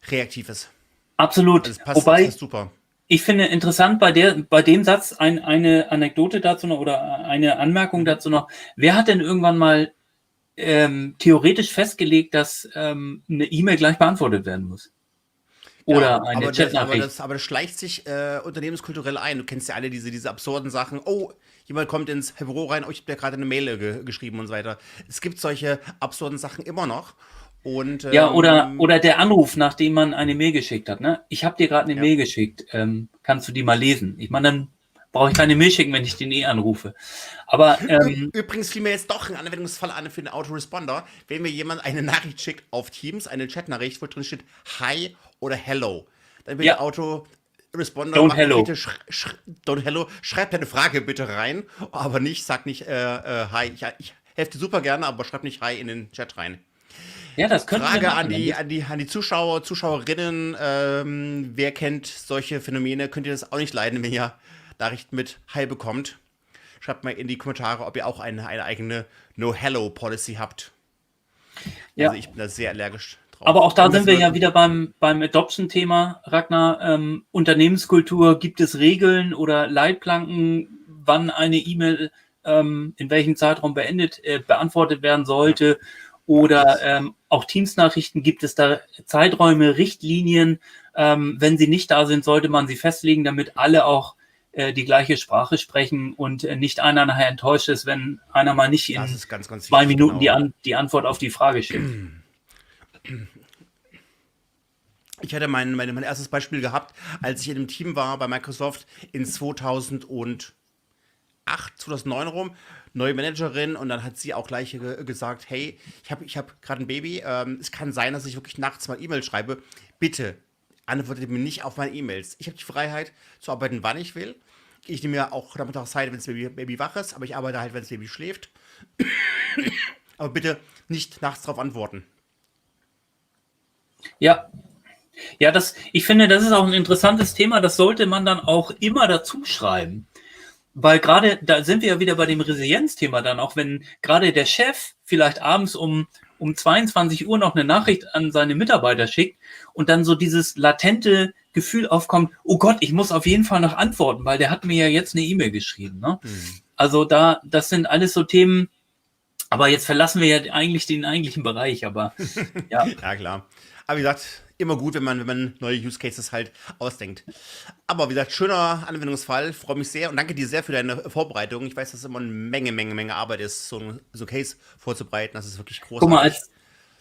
reaktiv ist. Absolut. Also das passt super. Ich finde interessant bei dem Satz eine Anekdote dazu noch oder eine Anmerkung dazu noch. Wer hat denn irgendwann mal theoretisch festgelegt, dass eine E-Mail gleich beantwortet werden muss? Oder eine Chatnachricht? Aber das schleicht sich unternehmenskulturell ein. Du kennst ja alle diese absurden Sachen. Oh, jemand kommt ins Büro rein, oh, ich habe dir gerade eine Mail geschrieben und so weiter. Es gibt solche absurden Sachen immer noch. Und, oder der Anruf, nachdem man eine Mail geschickt hat. Ne? Ich habe dir gerade eine Mail geschickt. Kannst du die mal lesen? Ich meine, dann brauche ich keine Mail schicken, wenn ich den anrufe. Aber übrigens fiel mir jetzt doch ein Anwendungsfall an für den Autoresponder, wenn mir jemand eine Nachricht schickt auf Teams, eine Chatnachricht, wo drin steht Hi oder Hello. Dann wird der Autoresponder Don't Hello, schreib deine Frage bitte rein, aber sag nicht Hi. Ich helfe dir super gerne, aber schreib nicht Hi in den Chat rein. Ja, das könnte Frage an die Zuschauer, Zuschauerinnen, wer kennt solche Phänomene? Könnt ihr das auch nicht leiden, wenn ihr Nachrichten mit Hi bekommt? Schreibt mal in die Kommentare, ob ihr auch eine eigene No-Hello-Policy habt. Ja. Also ich bin da sehr allergisch drauf. Aber auch da sind wir ja wieder beim Adoption-Thema, Ragnar. Unternehmenskultur, gibt es Regeln oder Leitplanken, wann eine E-Mail in welchem Zeitraum beantwortet werden sollte? Oder auch Teams-Nachrichten, gibt es da Zeiträume, Richtlinien? Wenn sie nicht da sind, sollte man sie festlegen, damit alle auch die gleiche Sprache sprechen und nicht einer nachher enttäuscht ist, wenn einer mal nicht in ganz 2 Minuten die Antwort auf die Frage schickt. Ich hatte mein erstes Beispiel gehabt, als ich in einem Team war bei Microsoft in 2009 rum. neue Managerin und dann hat sie auch gleich gesagt, hey, ich hab gerade ein Baby, es kann sein, dass ich wirklich nachts mal E-Mails schreibe. Bitte antwortet mir nicht auf meine E-Mails. Ich habe die Freiheit zu arbeiten, wann ich will. Ich nehme mir auch nachmittags Zeit, wenn das Baby wach ist, aber ich arbeite halt, wenn das Baby schläft. Aber bitte nicht nachts darauf antworten. Ja, ja, ich finde, das ist auch ein interessantes Thema. Das sollte man dann auch immer dazu schreiben. Weil gerade, da sind wir ja wieder bei dem Resilienzthema dann, auch wenn gerade der Chef vielleicht abends um 22 Uhr noch eine Nachricht an seine Mitarbeiter schickt und dann so dieses latente Gefühl aufkommt, oh Gott, ich muss auf jeden Fall noch antworten, weil der hat mir ja jetzt eine E-Mail geschrieben. Ne? Also das sind alles so Themen, aber jetzt verlassen wir ja eigentlich den eigentlichen Bereich, aber ja. Ja, klar. Aber wie gesagt, immer gut, wenn man neue Use Cases halt ausdenkt. Aber wie gesagt, schöner Anwendungsfall, freue mich sehr und danke dir sehr für deine Vorbereitung. Ich weiß, dass es immer eine Menge Arbeit ist, so ein Case vorzubereiten. Das ist wirklich großartig. Guck mal, als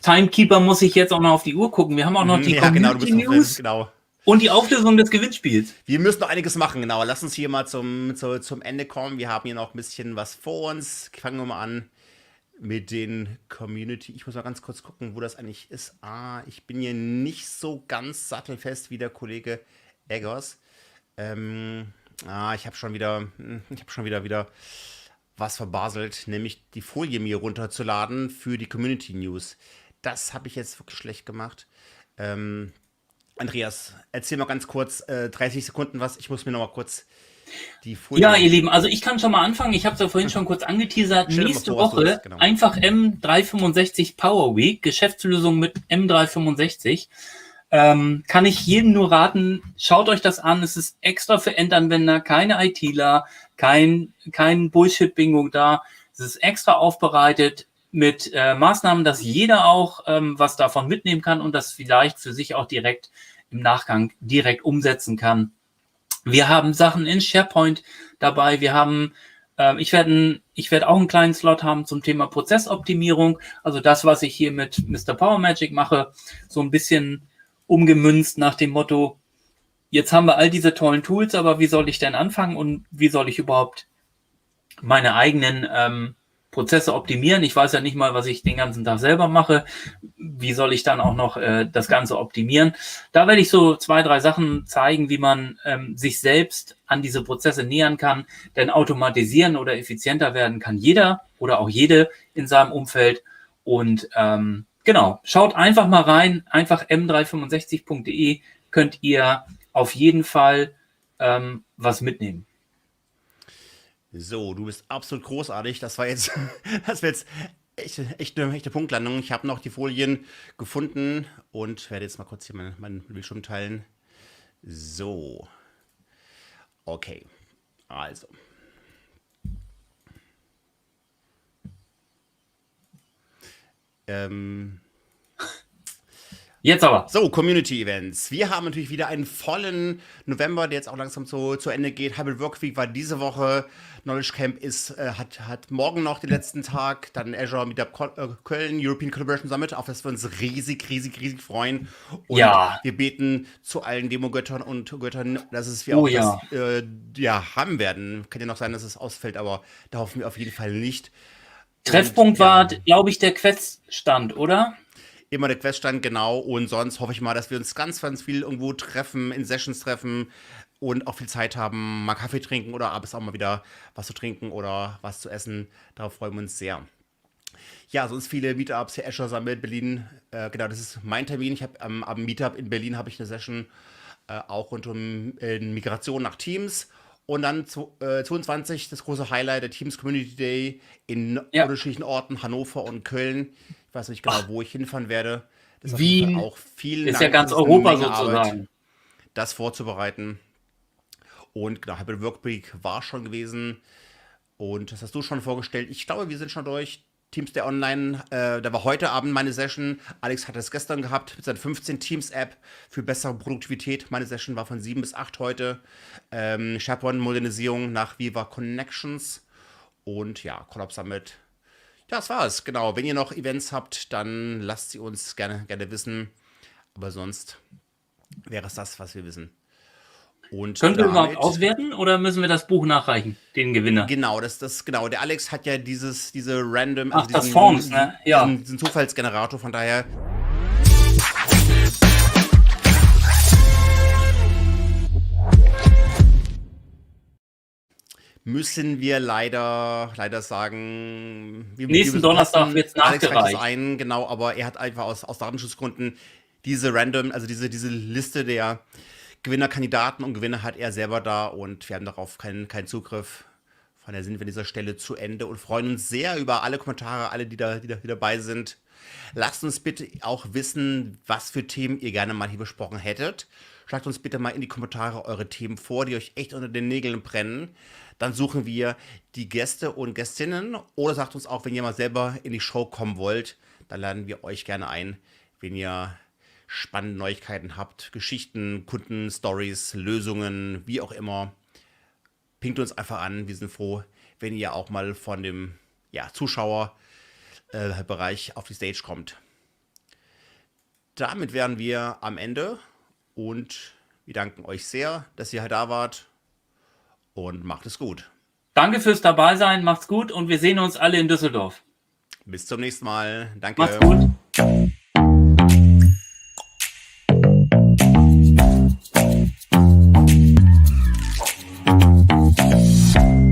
Timekeeper muss ich jetzt auch noch auf die Uhr gucken. Wir haben auch noch die Ja, genau, du bist Community noch drin, News genau. und die Auflösung des Gewinnspiels. Wir müssen noch einiges machen, genau. Lass uns hier mal zum Ende kommen. Wir haben hier noch ein bisschen was vor uns. Fangen wir mal an mit den Community. Ich muss mal ganz kurz gucken, wo das eigentlich ist. Ich bin hier nicht so ganz sattelfest wie der Kollege Eggers. Ich habe schon wieder was verbaselt, nämlich die Folie mir runterzuladen für die Community News. Das habe ich jetzt wirklich schlecht gemacht. Andreas, erzähl mal ganz kurz, 30 Sekunden was. Ich muss mir noch mal kurz die Folie... Ja, ihr Lieben, also ich kann schon mal anfangen. Ich habe es ja vorhin schon kurz angeteasert. Stell dir mal Nächste vor, was du Woche hast, genau. einfach M365 Power Week, Geschäftslösung mit M365. Kann ich jedem nur raten, schaut euch das an. Es ist extra für Endanwender, keine ITler, kein Bullshit-Bingo da. Es ist extra aufbereitet mit Maßnahmen, dass jeder auch was davon mitnehmen kann und das vielleicht für sich auch direkt im Nachgang direkt umsetzen kann. Wir haben Sachen in SharePoint dabei. Wir haben, ich werde auch einen kleinen Slot haben zum Thema Prozessoptimierung. Also das, was ich hier mit Mr. PowerMagic mache, so ein bisschen umgemünzt nach dem Motto, jetzt haben wir all diese tollen Tools, aber wie soll ich denn anfangen und wie soll ich überhaupt meine eigenen Prozesse optimieren? Ich weiß ja nicht mal, was ich den ganzen Tag selber mache. Wie soll ich dann auch noch das Ganze optimieren? Da werde ich so 2, 3 Sachen zeigen, wie man sich selbst an diese Prozesse nähern kann. Denn automatisieren oder effizienter werden kann jeder oder auch jede in seinem Umfeld. Und genau, schaut einfach mal rein. Einfach m365.de könnt ihr auf jeden Fall was mitnehmen. So, du bist absolut großartig. Das war jetzt echt eine Punktlandung. Ich habe noch die Folien gefunden und werde jetzt mal kurz hier meinen Bildschirm teilen. So. Okay. Also. Jetzt aber. So, Community Events. Wir haben natürlich wieder einen vollen November, der jetzt auch langsam zu Ende geht. Hybrid Work Week war diese Woche. Knowledge Camp hat morgen noch den letzten Tag. Dann Azure Meetup Köln, European Collaboration Summit, auf das wir uns riesig freuen. Und Ja. wir beten zu allen Demo-Göttern und Göttern, dass es wir Oh auch ja. das haben werden. Kann ja noch sein, dass es ausfällt, aber da hoffen wir auf jeden Fall nicht. Treffpunkt Und, ja. war, glaube ich, der Queststand, oder? Immer der Queststand, genau. Und sonst hoffe ich mal, dass wir uns ganz viel irgendwo treffen, in Sessions treffen und auch viel Zeit haben, mal Kaffee trinken oder abends auch mal wieder was zu trinken oder was zu essen. Darauf freuen wir uns sehr. Ja, sonst viele Meetups, hier Azure Summit Berlin. Genau, das ist mein Termin. Ich habe am Meetup in Berlin habe ich eine Session auch rund um Migration nach Teams. Und dann 22, das große Highlight, der Teams Community Day in unterschiedlichen Orten, Hannover und Köln. Ich weiß nicht genau, wo ich hinfahren werde. Das ist auf jeden Fall Wien auch vielen ist Dank. ja ganz Das ist eine Europa Menge Arbeit, sozusagen. das vorzubereiten. Und genau, Hybrid Work Week war schon gewesen. Und das hast du schon vorgestellt. Ich glaube, wir sind schon durch. Teams der Online, da war heute Abend meine Session. Alex hat es gestern gehabt mit seiner 15 Teams-App für bessere Produktivität. Meine Session war von 7 bis 8 heute. SharePoint-Modernisierung nach Viva Connections. Und ja, Collab Summit. Ja, das war's. Genau. Wenn ihr noch Events habt, dann lasst sie uns gerne wissen. Aber sonst wäre es das, was wir wissen. Und Können wir überhaupt damit, auswerten oder müssen wir das Buch nachreichen, den Gewinner? genau, genau. Der Alex hat ja diese random, Ach, das Forms, ne? Ja. diesen Zufallsgenerator, von daher. Müssen wir leider sagen, Nächsten Donnerstag wird's Alex reicht nachgereicht. es ein, genau, aber er hat einfach aus Datenschutzgründen diese random, also diese Liste der Gewinnerkandidaten und Gewinner hat er selber da und wir haben darauf keinen Zugriff. Von daher sind wir an dieser Stelle zu Ende und freuen uns sehr über alle Kommentare, alle, die dabei sind. Lasst uns bitte auch wissen, was für Themen ihr gerne mal hier besprochen hättet. Schlagt uns bitte mal in die Kommentare eure Themen vor, die euch echt unter den Nägeln brennen. Dann suchen wir die Gäste und Gästinnen. Oder sagt uns auch, wenn ihr mal selber in die Show kommen wollt, dann laden wir euch gerne ein, wenn ihr spannende Neuigkeiten habt, Geschichten, Kunden, Stories, Lösungen, wie auch immer. Pinkt uns einfach an. Wir sind froh, wenn ihr auch mal von dem Zuschauerbereich auf die Stage kommt. Damit wären wir am Ende und wir danken euch sehr, dass ihr da wart und macht es gut. Danke fürs Dabeisein, macht's gut und wir sehen uns alle in Düsseldorf. Bis zum nächsten Mal. Danke. Macht's gut.